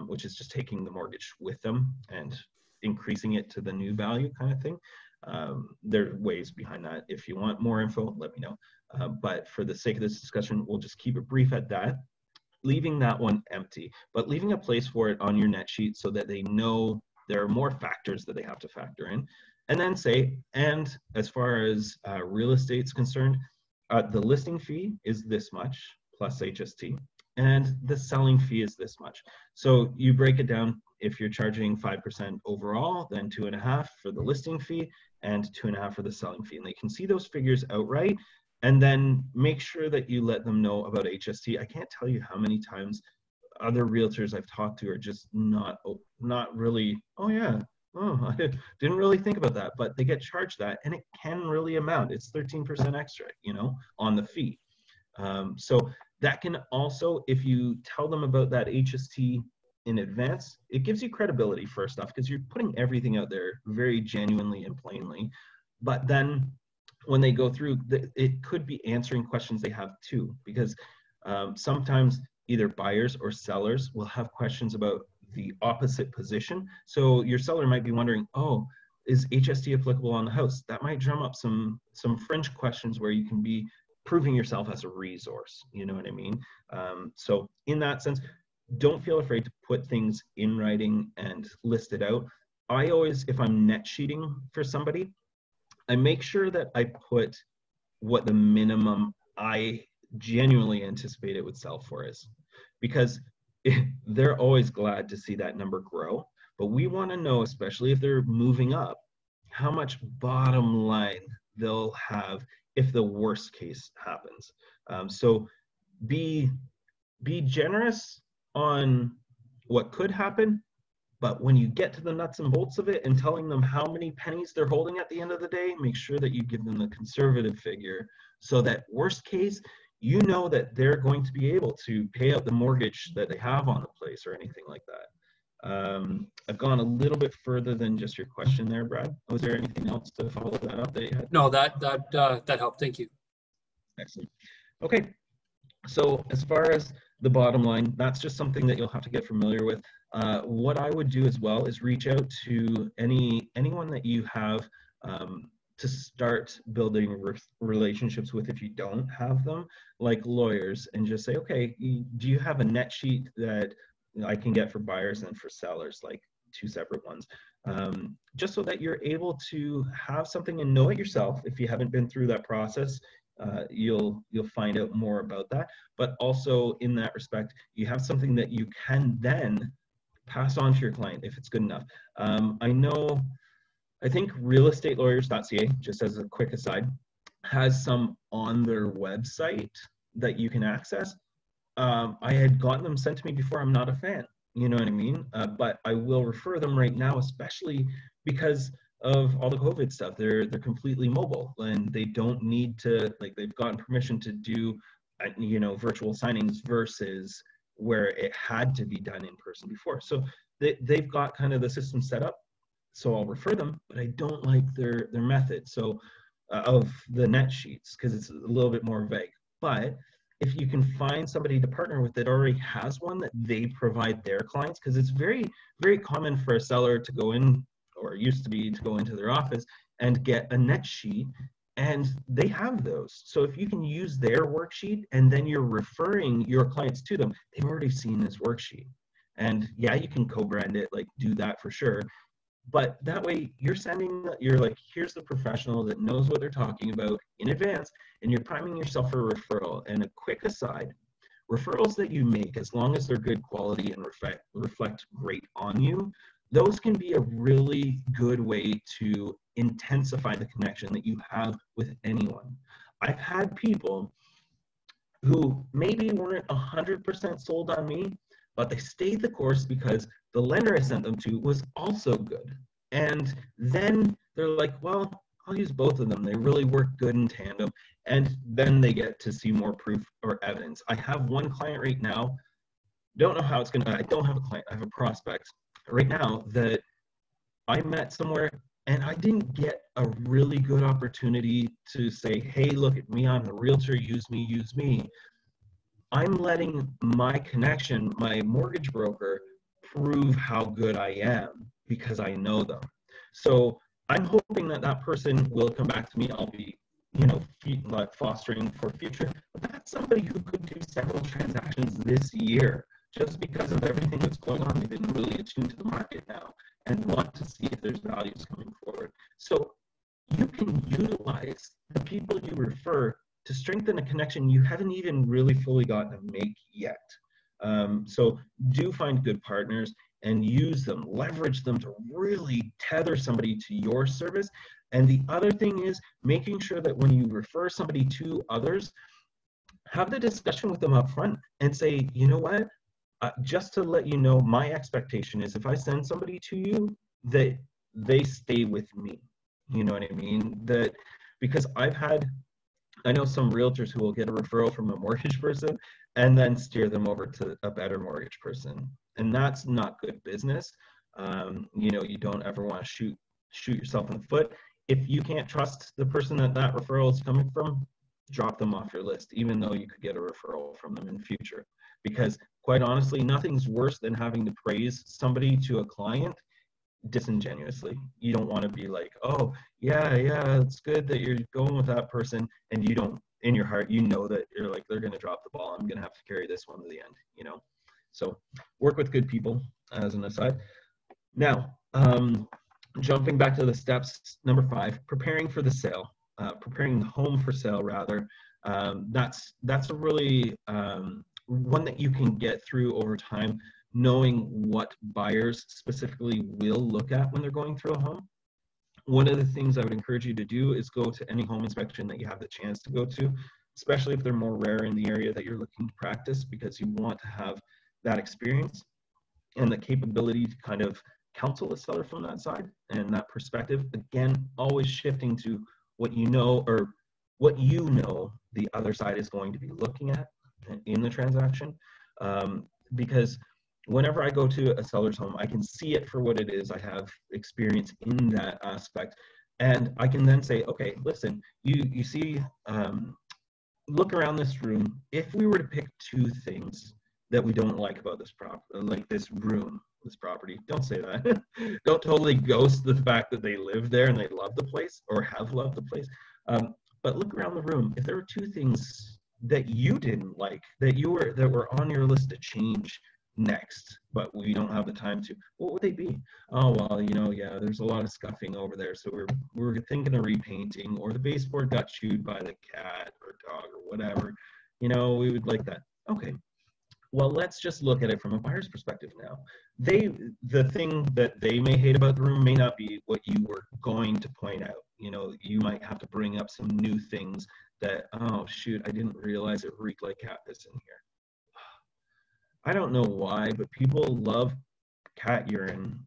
which is just taking the mortgage with them and increasing it to the new value kind of thing. There are ways behind that. If you want more info, let me know. But for the sake of this discussion, we'll just keep it brief at that. Leaving that one empty, but leaving a place for it on your net sheet so that they know there are more factors that they have to factor in. And then say, and as far as real estate's concerned, the listing fee is this much plus HST, and the selling fee is this much. So you break it down. If you're charging 5% overall, then 2.5 for the listing fee and 2.5 for the selling fee. And they can see those figures outright. And then make sure that you let them know about HST. I can't tell you how many times other realtors I've talked to are just not really, oh yeah, oh, I didn't really think about that, but they get charged that, and it can really amount. It's 13% extra, you know, on the fee. So that can also, if you tell them about that HST in advance, it gives you credibility first off, because you're putting everything out there very genuinely and plainly. But then when they go through, it could be answering questions they have too, because sometimes either buyers or sellers will have questions about the opposite position. So your seller might be wondering, oh, is HST applicable on the house? That might drum up some fringe questions where you can be proving yourself as a resource, you know what I mean? So in that sense, don't feel afraid to put things in writing and list it out. I always, if I'm net sheeting for somebody, I make sure that I put what the minimum I genuinely anticipate it would sell for is, because they're always glad to see that number grow. But we want to know, especially if they're moving up, how much bottom line they'll have if the worst case happens. So be generous on what could happen, but when you get to the nuts and bolts of it and telling them how many pennies they're holding at the end of the day, make sure that you give them the conservative figure, so that worst case, you know that they're going to be able to pay out the mortgage that they have on the place or anything like that. I've gone a little bit further than just your question there, Brad. Was there anything else to follow that up that you had? No, that helped. Thank you. Excellent. Okay. So as far as the bottom line, that's just something that you'll have to get familiar with. What I would do as well is reach out to anyone that you have to start building relationships with if you don't have them, like lawyers, and just say, okay, do you have a net sheet that I can get for buyers and for sellers, like 2 separate ones, just so that you're able to have something and know it yourself. If you haven't been through that process, you'll find out more about that. But also in that respect, you have something that you can then pass on to your client if it's good enough. I think realestateLawyers.ca, just as a quick aside, has some on their website that you can access. I had gotten them sent to me before. I'm not a fan, you know what I mean? But I will refer them right now, especially because of all the COVID stuff. They're completely mobile, and they don't need to, like, they've gotten permission to do, virtual signings versus where it had to be done in person before. So they've got kind of the system set up. So I'll refer them, but I don't like their method. So of the net sheets, because it's a little bit more vague. But if you can find somebody to partner with that already has one that they provide their clients, because it's very, very common for a seller to go in, or it used to be, to go into their office and get a net sheet, and they have those. So if you can use their worksheet and then you're referring your clients to them, they've already seen this worksheet. And yeah, you can co-brand it, like do that for sure. But that way you're like, here's the professional that knows what they're talking about in advance, and you're priming yourself for a referral. And a quick aside, referrals that you make, as long as they're good quality and reflect great on you, those can be a really good way to intensify the connection that you have with anyone. I've had people who maybe weren't 100% sold on me, but they stayed the course because the lender I sent them to was also good. And then they're like, well, I'll use both of them. They really work good in tandem. And then they get to see more proof or evidence. I have one client right now, don't know how it's going to, I don't have a client, I have a prospect right now that I met somewhere, and I didn't get a really good opportunity to say, hey, look at me, I'm a realtor, use me, use me. I'm letting my connection, my mortgage broker, prove how good I am because I know them. So I'm hoping that that person will come back to me. I'll be, fostering for future. But that's somebody who could do several transactions this year just because of everything that's going on. They've been really attuned to the market now and want to see if there's values coming forward. So you can utilize the people you refer to strengthen a connection you haven't even really fully gotten to make yet. So do find good partners and use them, leverage them to really tether somebody to your service. And the other thing is making sure that when you refer somebody to others, have the discussion with them up front and say, you know what, just to let you know, my expectation is if I send somebody to you, that they stay with me. You know what I mean? That because I know some realtors who will get a referral from a mortgage person and then steer them over to a better mortgage person. And that's not good business. You don't ever want to shoot yourself in the foot. If you can't trust the person that referral is coming from, drop them off your list, even though you could get a referral from them in future. Because quite honestly, nothing's worse than having to praise somebody to a client disingenuously. You don't want to be like, oh yeah, it's good that you're going with that person, and you don't, in your heart, you know that you're like, they're going to drop the ball, I'm going to have to carry this one to the end. So work with good people, as an aside. Now, jumping back to the steps, number 5, preparing for the sale, preparing the home for sale rather. That's a really one that you can get through over time, knowing what buyers specifically will look at when they're going through a home. One of the things I would encourage you to do is go to any home inspection that you have the chance to go to, especially if they're more rare in the area that you're looking to practice, because you want to have that experience and the capability to kind of counsel a seller from that side and that perspective. Again, always shifting to what you know, or what you know the other side is going to be looking at in the transaction. Because whenever I go to a seller's home, I can see it for what it is. I have experience in that aspect. And I can then say, okay, listen, you see, look around this room. If we were to pick 2 things that we don't like about this this room, this property, don't say that. Don't totally ghost the fact that they live there and they love the place or have loved the place. But look around the room. If there were 2 things that you didn't like, that were on your list to change next, but we don't have the time to, what would they be? Oh, well, yeah, there's a lot of scuffing over there, so we're thinking of repainting, or the baseboard got chewed by the cat or dog or whatever. We would like that. Okay. Well, let's just look at it from a buyer's perspective now. The thing that they may hate about the room may not be what you were going to point out. You might have to bring up some new things that, oh shoot, I didn't realize it reeked like cat piss in here. I don't know why, but people love cat urine,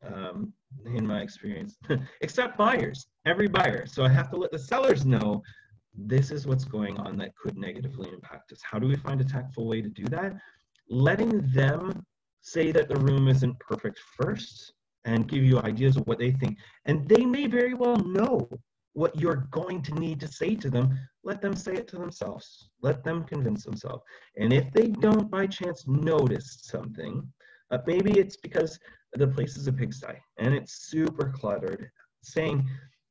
in my experience, except buyers, every buyer. So I have to let the sellers know this is what's going on that could negatively impact us. How do we find a tactful way to do that? Letting them say that the room isn't perfect first and give you ideas of what they think. And they may very well know what you're going to need to say to them. Let them say it to themselves. Let them convince themselves. And if they don't by chance notice something, maybe it's because the place is a pigsty and it's super cluttered, saying,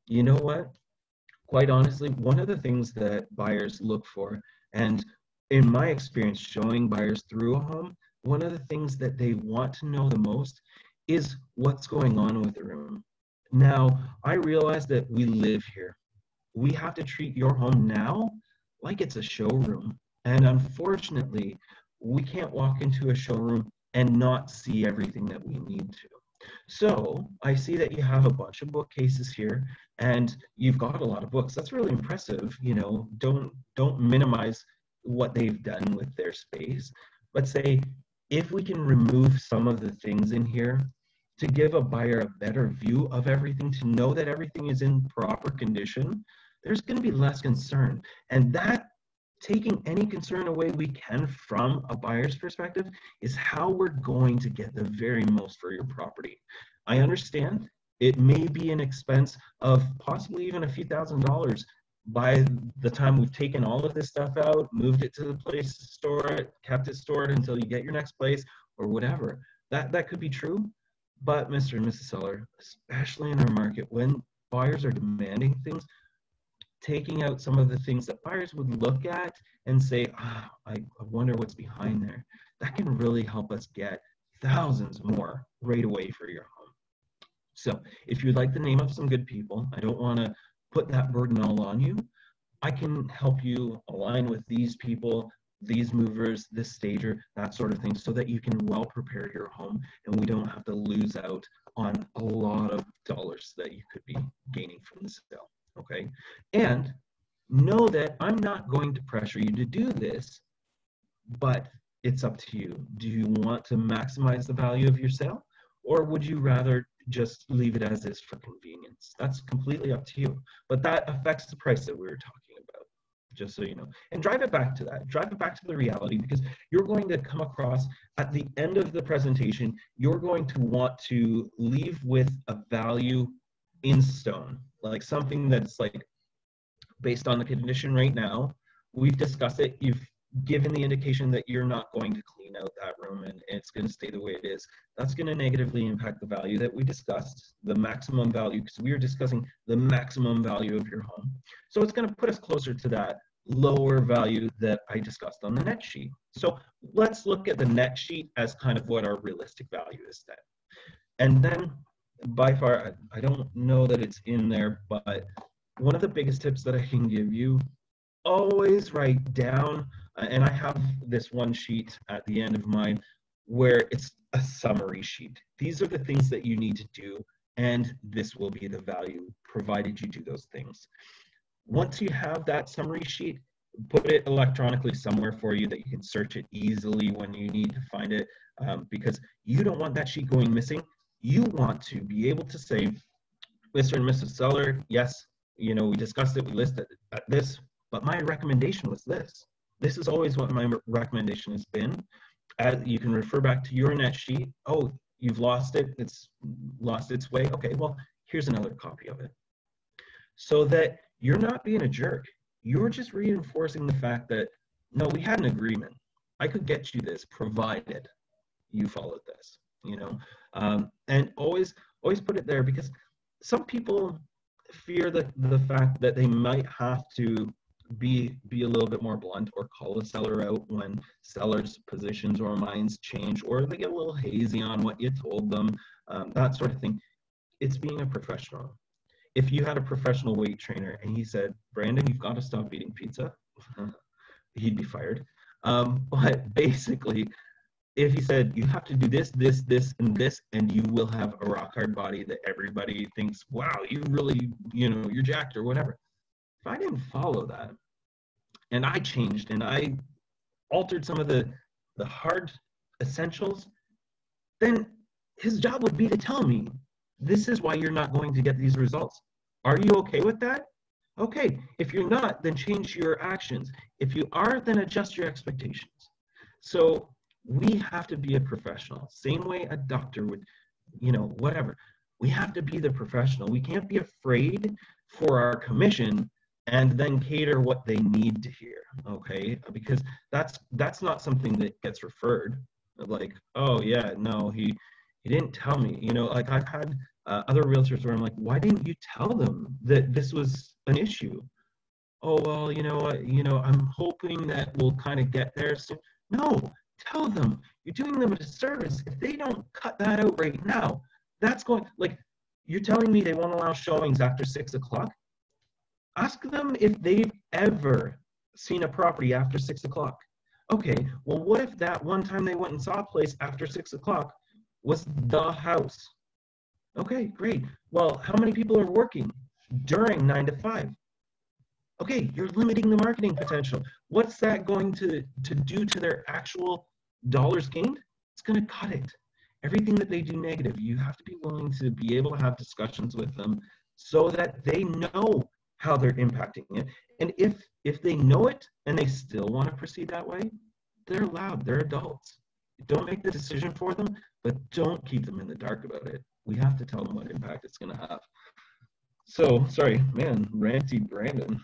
you know what? Quite honestly, one of the things that buyers look for, and in my experience showing buyers through a home, one of the things that they want to know the most is what's going on with the room. Now, I realize that we live here. We have to treat your home now like it's a showroom. And unfortunately, we can't walk into a showroom and not see everything that we need to. So I see that you have a bunch of bookcases here and you've got a lot of books. That's really impressive. Don't minimize what they've done with their space, but say, if we can remove some of the things in here to give a buyer a better view of everything, to know that everything is in proper condition, there's going to be less concern. And that, taking any concern away we can from a buyer's perspective, is how we're going to get the very most for your property. I understand it may be an expense of possibly even a few $1,000s by the time we've taken all of this stuff out, moved it to the place to store it, kept it stored until you get your next place or whatever. That could be true. But Mr. and Mrs. Seller, especially in our market, when buyers are demanding things, taking out some of the things that buyers would look at and say, I wonder what's behind there, that can really help us get thousands more right away for your home. So if you'd like the name of some good people, I don't want to put that burden all on you. I can help you align with these people, these movers, this stager, that sort of thing, so that you can well prepare your home and we don't have to lose out on a lot of dollars that you could be gaining from the sale. Okay, and know that I'm not going to pressure you to do this, but it's up to you. Do you want to maximize the value of your sale, or would you rather just leave it as is for convenience? That's completely up to you, but that affects the price that we were talking about, just so you know. And drive it back to that. Drive it back to the reality, because you're going to come across at the end of the presentation, you're going to want to leave with a value in stone, like something that's like based on the condition right now. We've discussed it. You've given the indication that you're not going to clean out that room and it's going to stay the way it is. That's going to negatively impact the value that we discussed, the maximum value, because we were discussing the maximum value of your home. So it's going to put us closer to that lower value that I discussed on the net sheet. So let's look at the net sheet as kind of what our realistic value is then. And then by far, I don't know that it's in there, but one of the biggest tips that I can give you, always write down, and I have this one sheet at the end of mine where it's a summary sheet. These are the things that you need to do, and this will be the value provided you do those things. Once you have that summary sheet, put it electronically somewhere for you that you can search it easily when you need to find it, because you don't want that sheet going missing. You want to be able to say, Mr. and Mrs. Seller, yes, we discussed it, we listed at this, but my recommendation was this. This is always what my recommendation has been. You can refer back to your net sheet. Oh, you've lost it. It's lost its way. Okay, well, here's another copy of it. So that you're not being a jerk. You're just reinforcing the fact that, no, we had an agreement. I could get you this provided you followed this, and always put it there, because some people fear the fact that they might have to be a little bit more blunt or call a seller out when sellers' positions or minds change, or they get a little hazy on what you told them, that sort of thing. It's being a professional. If you had a professional weight trainer and he said, Brandon, you've got to stop eating pizza, he'd be fired. But basically, if he said, you have to do this, this, this, and this, and you will have a rock hard body that everybody thinks, wow, you really, you're jacked or whatever. If I didn't follow that, and I changed and I altered some of the hard essentials, then his job would be to tell me, this is why you're not going to get these results. Are you okay with that? Okay. If you're not, then change your actions. If you are, then adjust your expectations. So we have to be a professional. Same way a doctor would, whatever. We have to be the professional. We can't be afraid for our commission and then cater what they need to hear, okay? Because that's not something that gets referred. Like, oh yeah, no, he didn't tell me. Like I've had other realtors where I'm like, why didn't you tell them that this was an issue? Oh well, I'm hoping that we'll kind of get there soon. No, tell them. You're doing them a disservice if they don't cut that out right now. That's going, like, you're telling me they won't allow showings after 6 o'clock? Ask them if they've ever seen a property after 6 o'clock. Okay, well, what if that one time they went and saw a place after 6 o'clock was the house? Okay, great. Well, how many people are working during 9 to 5? Okay, you're limiting the marketing potential. What's that going to do to their actual dollars gained? It's going to cut it. Everything that they do negative, you have to be willing to be able to have discussions with them so that they know how they're impacting it. And if they know it and they still want to proceed that way, they're allowed. They're adults. Don't make the decision for them, but don't keep them in the dark about it. We have to tell them what impact it's going to have. So, sorry, man, ranty Brandon.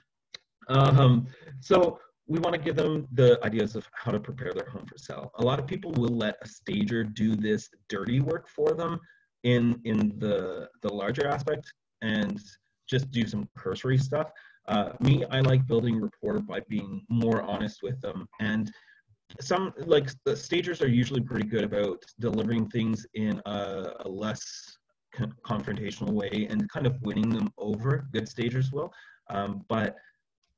So we want to give them the ideas of how to prepare their home for sale. A lot of people will let a stager do this dirty work for them in the larger aspect and just do some cursory stuff. Me, I like building rapport by being more honest with them. And some, like, the stagers are usually pretty good about delivering things in a less confrontational way and kind of winning them over. Good stagers will. But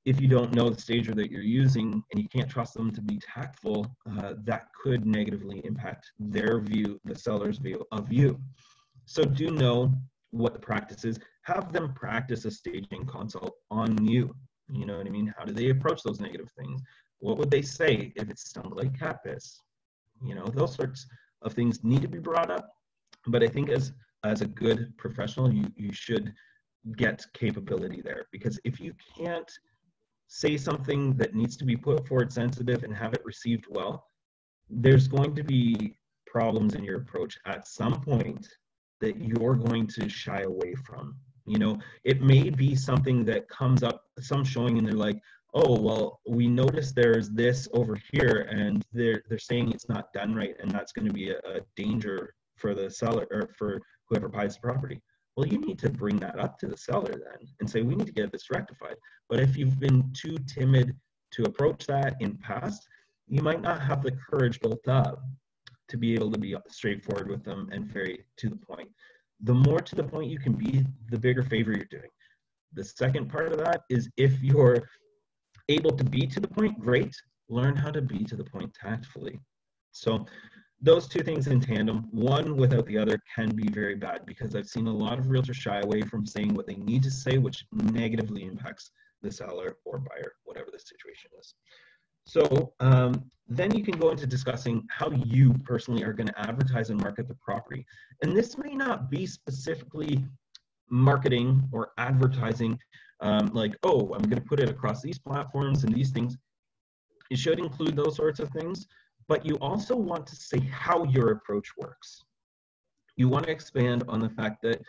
if you don't know the stager that you're using and you can't trust them to be tactful, that could negatively impact their view, the seller's view of you. So do know what the practice is. Have them practice a staging consult on you. You know what I mean? How do they approach those negative things? What would they say if it stunk like cat piss? Those sorts of things need to be brought up. But I think as a good professional, you should get capability there, because if you can't say something that needs to be put forward sensitive and have it received well, there's going to be problems in your approach at some point that you're going to shy away from. It may be something that comes up, some showing, and they're like, oh, well, we noticed there's this over here and they're saying it's not done right, and that's going to be a danger for the seller or for whoever buys the property. Well, you need to bring that up to the seller then and say, we need to get this rectified. But if you've been too timid to approach that in past, you might not have the courage built up to be able to be straightforward with them and very to the point. the more to the point you can be, the bigger favor you're doing. The second part of that is if you're able to be to the point, great. Learn how to be to the point tactfully. So those two things in tandem, one without the other, can be very bad, because I've seen a lot of realtors shy away from saying what they need to say, which negatively impacts the seller or buyer, whatever the situation is. So then you can go into discussing how you personally are going to advertise and market the property. And this may not be specifically marketing or advertising, like, oh, I'm going to put it across these platforms and these things. It should include those sorts of things, but you also want to say how your approach works. You want to expand on the fact that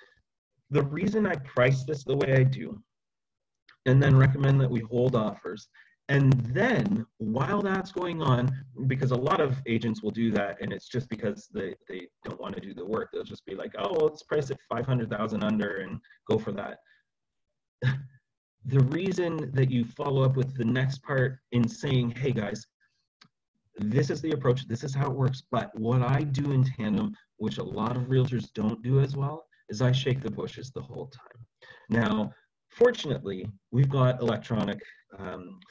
the reason I price this the way I do, and then recommend that we hold offers. And then while that's going on, because a lot of agents will do that, and it's just because they don't want to do the work. They'll just be like, oh, well, let's price it 500,000 under and go for that. The reason that you follow up with the next part in saying, hey guys, this is the approach, this is how it works, but what I do in tandem, which a lot of realtors don't do as well, is I shake the bushes the whole time. Now, fortunately, we've got electronic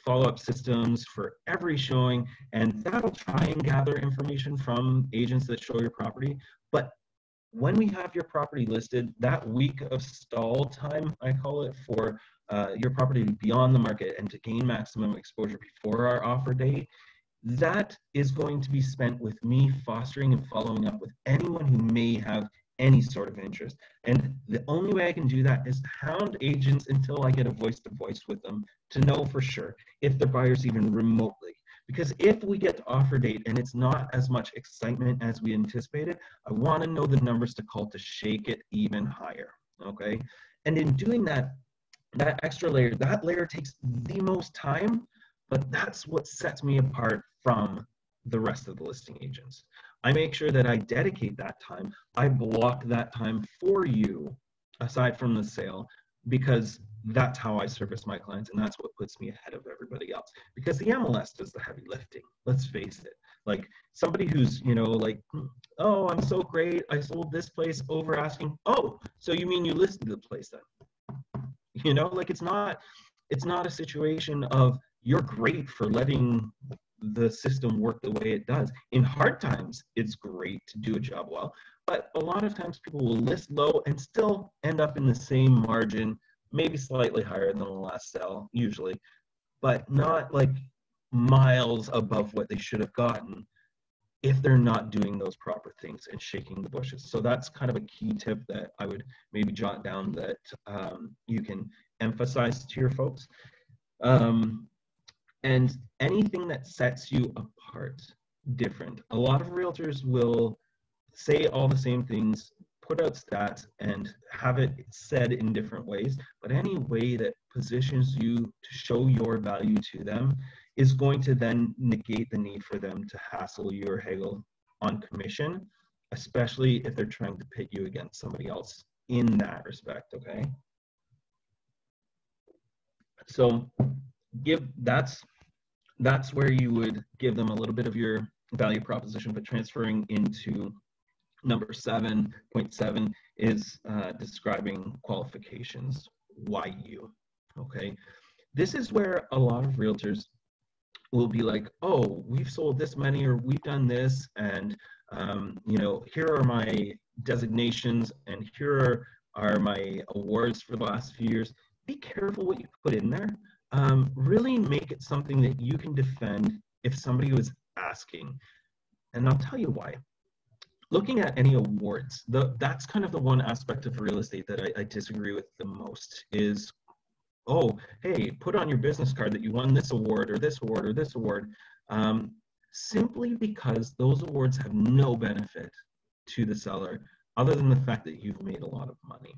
follow-up systems for every showing, and that'll try and gather information from agents that show your property. But when we have your property listed, that week of stall time, I call it, for your property to be on the market and to gain maximum exposure before our offer date, that is going to be spent with me fostering and following up with anyone who may have any sort of interest. And the only way I can do that is hound agents until I get a voice-to-voice with them to know for sure if the buyer's even remotely. Because if we get to offer date and it's not as much excitement as we anticipated, I want to know the numbers to call to shake it even higher, okay? And in doing that, that extra layer, that layer takes the most time, but that's what sets me apart from the rest of the listing agents. I make sure that I dedicate that time. I block that time for you, aside from the sale, because that's how I service my clients, and that's what puts me ahead of everybody else. Because the MLS does the heavy lifting, let's face it. Like somebody who's, you know, like, oh, I'm so great, I sold this place over asking, oh, so you mean you listed the place then? You know, like it's not a situation of you're great for letting the system work the way it does. In hard times, it's great to do a job well, but a lot of times people will list low and still end up in the same margin, maybe slightly higher than the last sell, usually, but not like miles above what they should have gotten if they're not doing those proper things and shaking the bushes. So that's kind of a key tip that I would maybe jot down that you can emphasize to your folks. And anything that sets you apart different. A lot of realtors will say all the same things, put out stats, and have it said in different ways, but any way that positions you to show your value to them is going to then negate the need for them to hassle you or haggle on commission, especially if they're trying to pit you against somebody else in that respect, okay? So that's where you would give them a little bit of your value proposition, but transferring into number 7.7 is describing qualifications. Why you? Okay, this is where a lot of realtors will be like, oh, we've sold this many, or we've done this, and you know, here are my designations, and here are my awards for the last few years. Be careful what you put in there. Really make it something that you can defend if somebody was asking. And I'll tell you why. Looking at any awards, that's kind of the one aspect of real estate that I disagree with the most is, oh, hey, put on your business card that you won this award or this award or this award, simply because those awards have no benefit to the seller other than the fact that you've made a lot of money,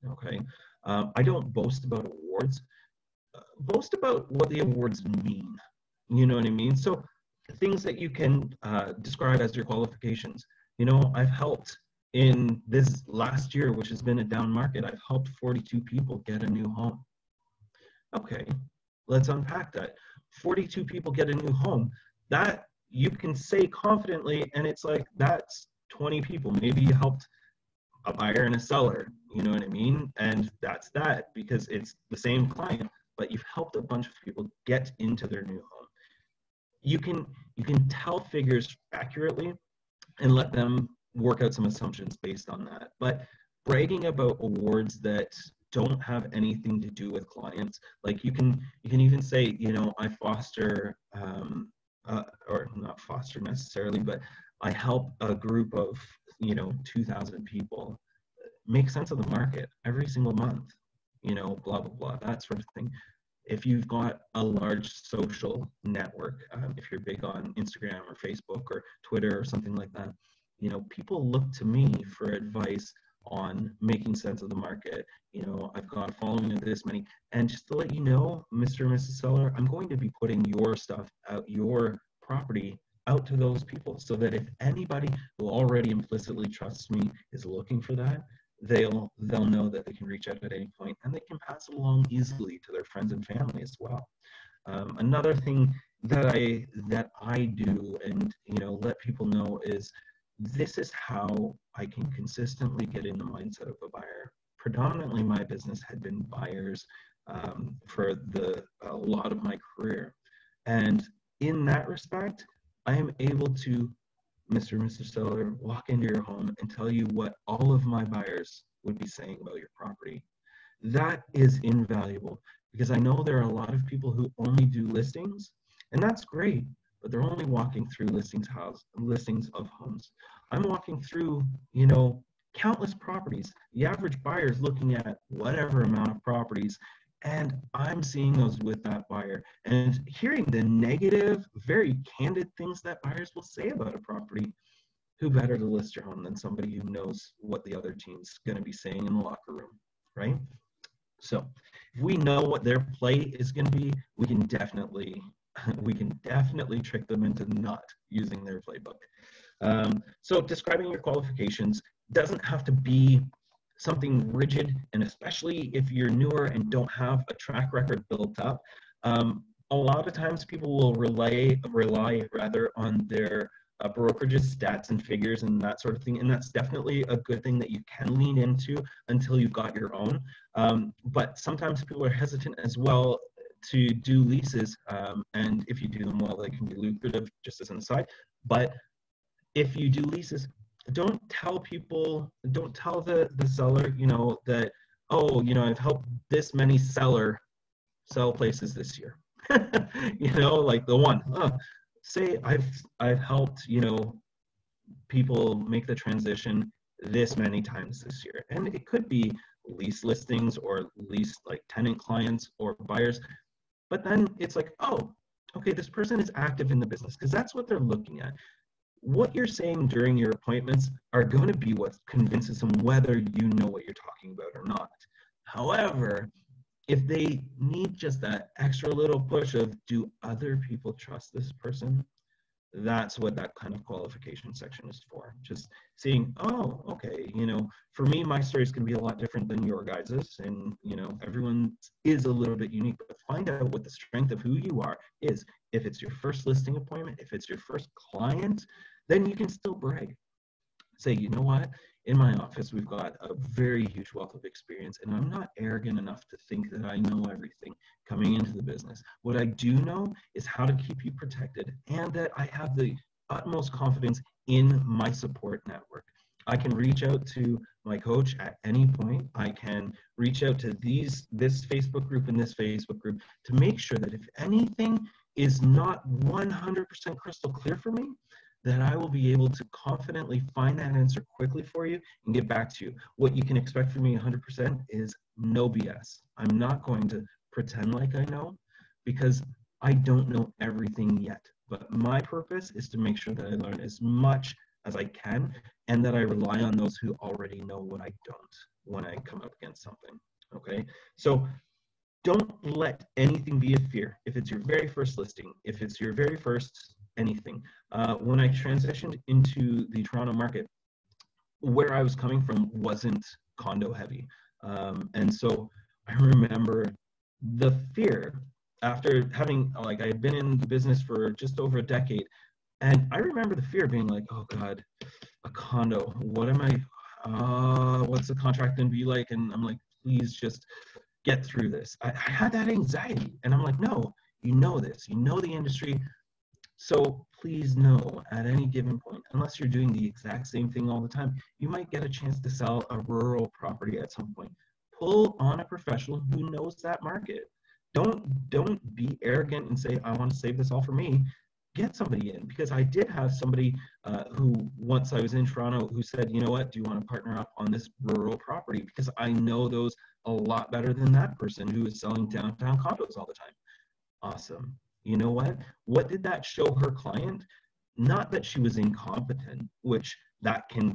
okay? I don't boast about awards. Boast about what the awards mean. You know what I mean? So things that you can describe as your qualifications. You know, I've helped in this last year, which has been a down market, I've helped 42 people get a new home. Okay, let's unpack that. 42 people get a new home. That you can say confidently, and it's like, that's 20 people. Maybe you helped a buyer and a seller, you know what I mean? And that's that, because it's the same client, but you've helped a bunch of people get into their new home. You can tell figures accurately and let them work out some assumptions based on that. But bragging about awards that don't have anything to do with clients, like you can even say, you know, I foster, or not foster necessarily, but I help a group of, you know, 2,000 people make sense of the market every single month, you know, blah, blah, blah, that sort of thing. If you've got a large social network, if you're big on Instagram or Facebook or Twitter or something like that, you know, people look to me for advice on making sense of the market. You know, I've got a following of this many. And just to let you know, Mr. and Mrs. Seller, I'm going to be putting your stuff out, your property out to those people, so that if anybody who already implicitly trusts me is looking for that, they'll know that they can reach out at any point, and they can pass it along easily to their friends and family as well. Another thing that I do, and you know, let people know, is this is how I can consistently get in the mindset of a buyer. Predominantly, my business had been buyers for a lot of my career, and in that respect, I am able to, Mr. and Mrs. Seller, walk into your home and tell you what all of my buyers would be saying about your property. That is invaluable, because I know there are a lot of people who only do listings, and that's great, but they're only walking through listings of homes. I'm walking through, you know, countless properties. The average buyer is looking at whatever amount of properties, and I'm seeing those with that buyer and hearing the negative, very candid things that buyers will say about a property. Who better to list your home than somebody who knows what the other team's going to be saying in the locker room, right? So if we know what their play is going to be, we can definitely trick them into not using their playbook. So describing your qualifications doesn't have to be something rigid, and especially if you're newer and don't have a track record built up, a lot of times people will rely rather on their brokerage's stats and figures and that sort of thing, and that's definitely a good thing that you can lean into until you've got your own. But sometimes people are hesitant as well to do leases, and if you do them well, they can be lucrative, just as an aside. But if you do leases, don't tell the seller, you know, that, oh, you know, I've helped this many sell places this year. You know, like the one, say I've helped, you know, people make the transition this many times this year. And it could be lease listings or lease like tenant clients or buyers. But then it's like, oh, okay, this person is active in the business, because that's what they're looking at. What you're saying during your appointments are going to be what convinces them whether you know what you're talking about or not. However, if they need just that extra little push of, do other people trust this person? That's what that kind of qualification section is for. Just seeing, oh, okay, you know, for me, my story is going to be a lot different than your guys's, and, you know, everyone is a little bit unique, but find out what the strength of who you are is. If it's your first listing appointment, if it's your first client, then you can still brag. Say, you know what? In my office, we've got a very huge wealth of experience, and I'm not arrogant enough to think that I know everything coming into the business. What I do know is how to keep you protected, and that I have the utmost confidence in my support network. I can reach out to my coach at any point. I can reach out to this Facebook group and this Facebook group to make sure that if anything is not 100% crystal clear for me, that I will be able to confidently find that answer quickly for you and get back to you. What you can expect from me 100% is no BS. I'm not going to pretend like I know, because I don't know everything yet. But my purpose is to make sure that I learn as much as I can, and that I rely on those who already know what I don't when I come up against something, okay? So don't let anything be a fear. If it's your very first listing, if it's your very first anything. When I transitioned into the Toronto market, where I was coming from wasn't condo heavy. And so I remember the fear after having, like, I had been in the business for just over a decade. And I remember the fear being like, oh God, a condo, what's the contract going to be like? And I'm like, please just get through this. I had that anxiety, and I'm like, no, you know this, you know the industry. So please know at any given point, unless you're doing the exact same thing all the time, you might get a chance to sell a rural property at some point. Pull on a professional who knows that market. Don't be arrogant and say, I want to save this all for me. Get somebody in, because I did have somebody who, once I was in Toronto, who said, you know what, do you want to partner up on this rural property? Because I know those a lot better than that person who is selling downtown condos all the time. Awesome. You know what? What did that show her client? Not that she was incompetent, which that can,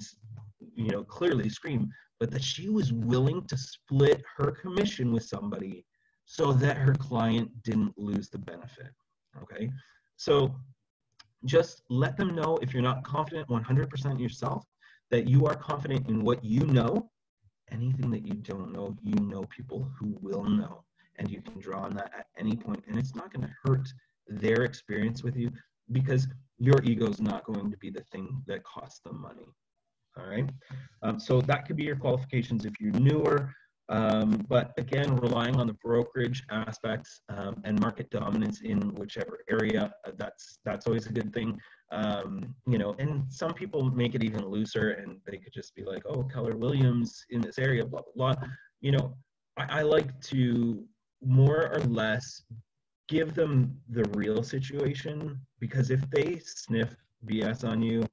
you know, clearly scream, but that she was willing to split her commission with somebody so that her client didn't lose the benefit. Okay. So just let them know, if you're not confident 100% yourself, that you are confident in what you know. Anything that you don't know, you know people who will know, and you can draw on that at any point, and it's not going to hurt their experience with you, because your ego is not going to be the thing that costs them money. All right. So that could be your qualifications if you're newer. But again, relying on the brokerage aspects and market dominance in whichever area, that's always a good thing. You know, and some people make it even looser, and they could just be like, oh, Keller Williams in this area, blah, blah, blah. You know, I like to more or less give them the real situation, because if they sniff BS on you,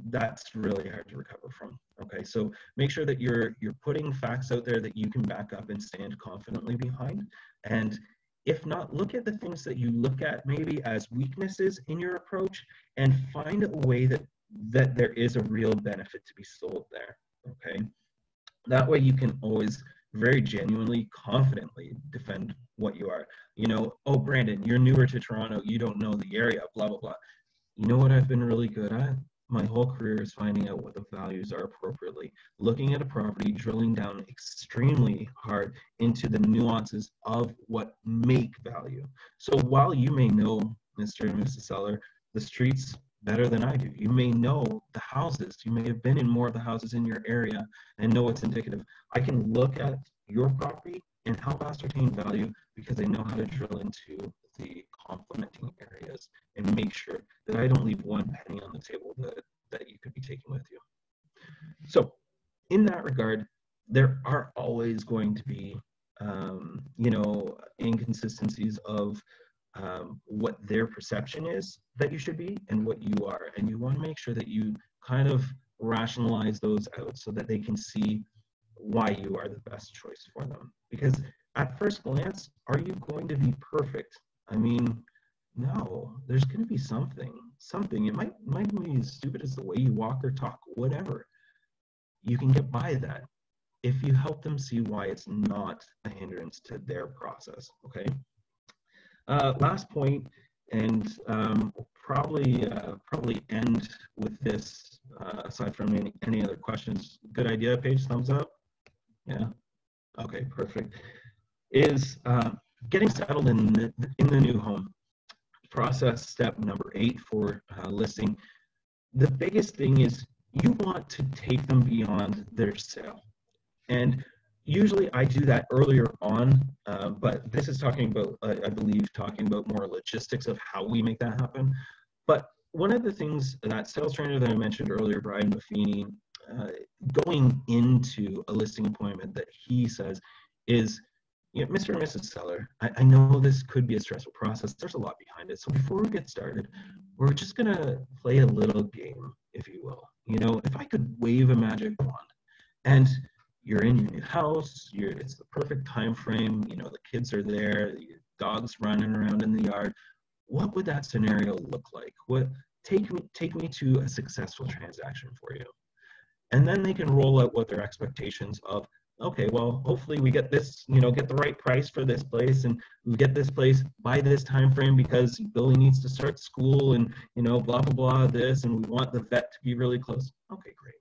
that's really hard to recover from. Okay, so make sure that you're putting facts out there that you can back up and stand confidently behind. And if not, look at the things that you look at maybe as weaknesses in your approach, and find a way that there is a real benefit to be sold there. Okay, that way you can always very genuinely, confidently defend what you are. You know, oh, Brandon, you're newer to Toronto, you don't know the area, blah, blah, blah. You know what I've been really good at? My whole career is finding out what the values are appropriately, looking at a property, drilling down extremely hard into the nuances of what make value. So while you may know, Mr. and Mrs. Seller, the streets better than I do, you may know the houses, you may have been in more of the houses in your area and know what's indicative. I can look at your property and help ascertain value, because I know how to drill into the complementing areas and make sure that I don't leave one penny on the table that you could be taking with you. So in that regard, there are always going to be, you know, inconsistencies of what their perception is that you should be and what you are. And you want to make sure that you kind of rationalize those out so that they can see why you are the best choice for them. Because at first glance, are you going to be perfect? I mean, no, there's going to be something. It might be as stupid as the way you walk or talk, whatever. You can get by that if you help them see why it's not a hindrance to their process, okay? Last point, and probably end with this, aside from any other questions. Good idea, Paige, thumbs up? Yeah, okay, perfect. Is getting settled in the new home. Process step number 8 for listing. The biggest thing is you want to take them beyond their sale. And usually I do that earlier on, but this is talking about, I believe, talking about more logistics of how we make that happen. But one of the things that sales trainer that I mentioned earlier, Brian Buffini, going into a listing appointment that he says is, you know, Mr. and Mrs. Seller, I know this could be a stressful process. There's a lot behind it. So before we get started, we're just going to play a little game, if you will. You know, if I could wave a magic wand and you're in your new house, it's the perfect time frame, you know, the kids are there, your dog's running around in the yard, what would that scenario look like? Take me to a successful transaction for you. And then they can roll out what their expectations of, okay, well, hopefully we get this, you know, get the right price for this place, and we get this place by this time frame because Billy needs to start school, and, you know, blah, blah, blah, this, and we want the vet to be really close. Okay, great.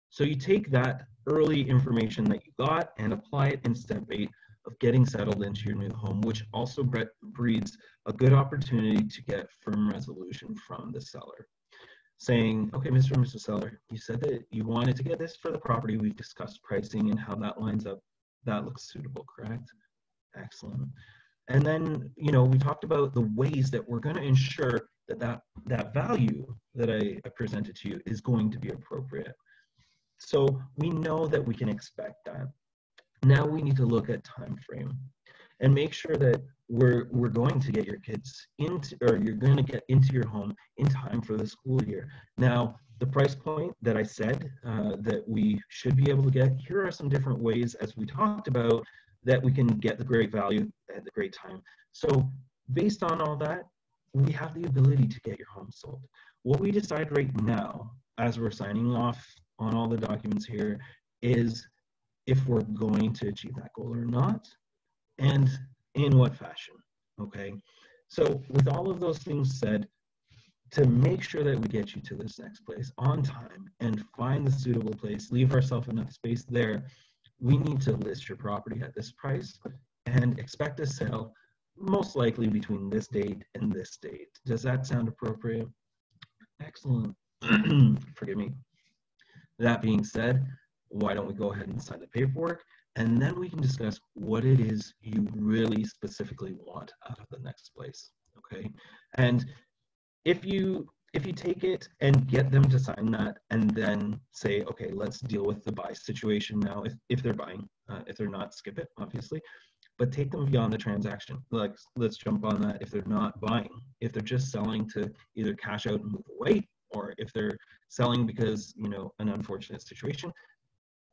So you take that early information that you got and apply it in step 8 of getting settled into your new home, which also breeds a good opportunity to get firm resolution from the seller. saying, okay, Mr. and Mrs. Seller, you said that you wanted to get this for the property. We've discussed pricing and how that lines up. That looks suitable, correct? Excellent. And then, you know, we talked about the ways that we're going to ensure that that value that I presented to you is going to be appropriate. So we know that we can expect that. Now we need to look at time frame and make sure that we're going to get your kids into, or you're going to get into your home in time for the school year. Now, the price point that I said that we should be able to get, here are some different ways, as we talked about, that we can get the great value at the great time. So based on all that, we have the ability to get your home sold. What we decide right now, as we're signing off on all the documents here, is if we're going to achieve that goal or not, and in what fashion, okay? So with all of those things said, to make sure that we get you to this next place on time and find the suitable place, leave ourselves enough space there, we need to list your property at this price and expect a sale most likely between this date and this date. Does that sound appropriate? Excellent. Forgive me. That being said, why don't we go ahead and sign the paperwork, and then we can discuss what it is you really specifically want out of the next place, okay? And if you take it and get them to sign that and then say, okay, let's deal with the buy situation now, if they're buying, if they're not, skip it, obviously, but take them beyond the transaction. Like, let's jump on that. If they're not buying, if they're just selling to either cash out and move away, or if they're selling because, you know, an unfortunate situation,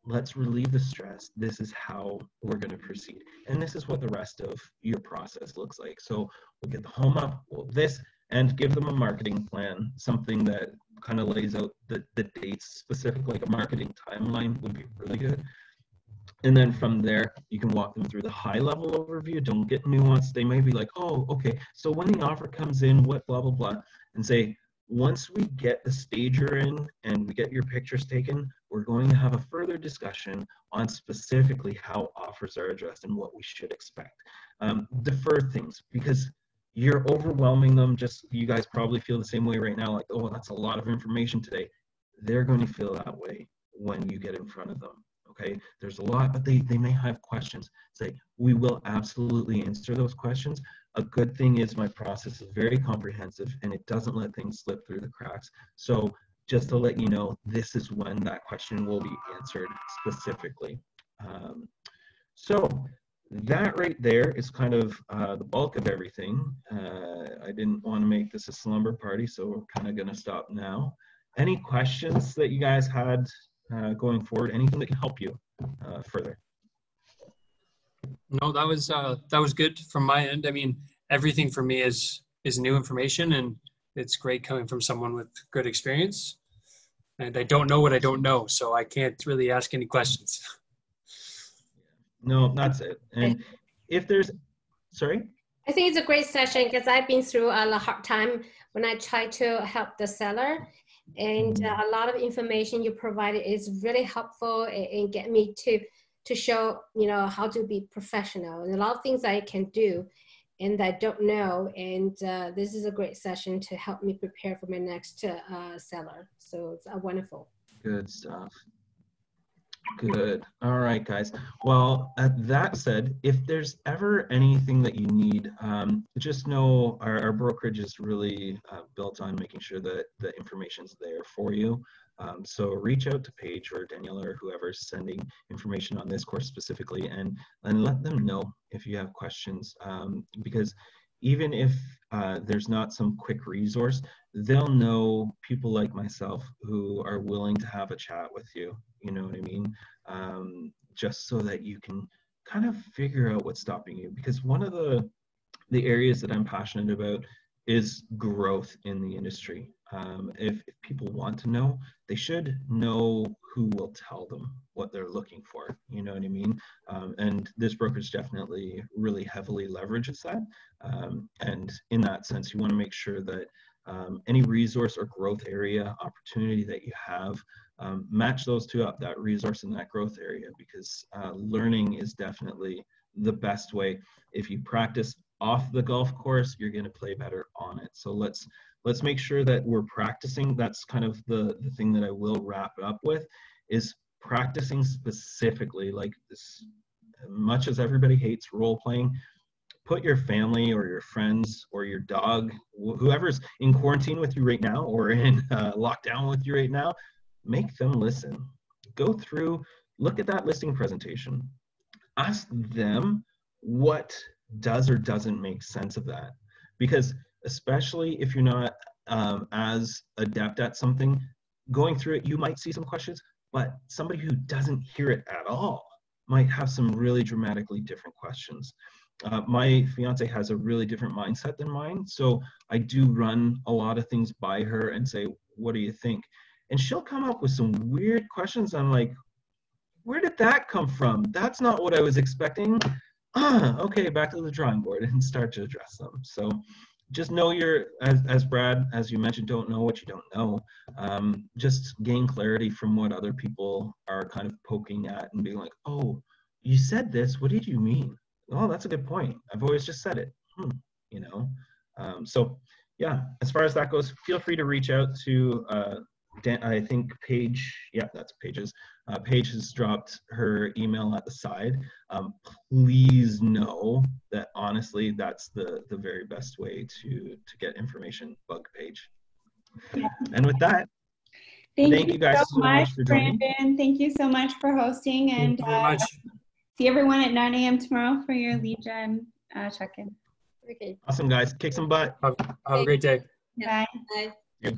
let's relieve the stress. This is how we're going to proceed. And this is what the rest of your process looks like. So we'll get the home up, and give them a marketing plan, something that kind of lays out the dates specific, like a marketing timeline would be really good. And then from there, you can walk them through the high level overview. Don't get nuanced. They may be like, oh, okay, so when the offer comes in, what blah, blah, blah, and say, once we get the stager in and we get your pictures taken, we're going to have a further discussion on specifically how offers are addressed and what we should expect. Defer things, because you're overwhelming them. Just, you guys probably feel the same way right now, like, oh, that's a lot of information today. They're going to feel that way when you get in front of them. Okay, there's a lot, but they may have questions. Say, we will absolutely answer those questions. A good thing is my process is very comprehensive and it doesn't let things slip through the cracks. So just to let you know, this is when that question will be answered specifically. So that right there is kind of the bulk of everything. I didn't want to make this a slumber party, so we're kind of going to stop now. Any questions that you guys had going forward? Anything that can help you further? No, that was good from my end. I mean, everything for me is new information, and it's great coming from someone with good experience. And I don't know what I don't know, so I can't really ask any questions. No, that's it. And if there's, sorry? I think it's a great session because I've been through a hard time when I try to help the seller. And a lot of information you provided is really helpful and get me to show, you know, how to be professional. And a lot of things I can do and I don't know. And this is a great session to help me prepare for my next seller. So it's wonderful. Good stuff. Good. All right, guys. Well, that said, if there's ever anything that you need, just know our brokerage is really built on making sure that the information's there for you. So reach out to Paige or Daniela or whoever's sending information on this course specifically, and let them know if you have questions, because even if there's not some quick resource, they'll know people like myself who are willing to have a chat with you. You know what I mean? Just so that you can kind of figure out what's stopping you. Because one of the areas that I'm passionate about is growth in the industry. If people want to know, they should know who will tell them what they're looking for. You know what I mean? And this brokerage definitely really heavily leverages that. And in that sense, you want to make sure that any resource or growth area opportunity that you have, match those two up, that resource and that growth area, because learning is definitely the best way. If you practice off the golf course, you're going to play better on it. So let's let's make sure that we're practicing. That's kind of the thing that I will wrap up with, is practicing specifically, like this, much as everybody hates role playing, put your family or your friends or your dog, whoever's in quarantine with you right now or in lockdown with you right now, make them listen. Go through, look at that listing presentation. Ask them what does or doesn't make sense of that. Because especially if you're not as adept at something, going through it, you might see some questions, but somebody who doesn't hear it at all might have some really dramatically different questions. My fiance has a really different mindset than mine, so I do run a lot of things by her and say, what do you think? And she'll come up with some weird questions. I'm like, where did that come from? That's not what I was expecting. Okay, back to the drawing board and start to address them. So just know as Brad, as you mentioned, don't know what you don't know. Just gain clarity from what other people are kind of poking at and being like, oh, you said this, what did you mean? Oh, that's a good point. I've always just said it, you know? So yeah, as far as that goes, feel free to reach out to Dan, I think Paige, yeah, that's Paige's. Paige has dropped her email at the side. Please know that honestly, that's the very best way to get information. Bug Paige. Yeah. And with that, thank you guys so much for joining. Brandon. Thank you so much for hosting, and Thank you very much. see everyone at 9 a.m. tomorrow for your lead gen check-in. Okay. Awesome, guys. Kick some butt. Have a great day. Bye. Bye. Yeah.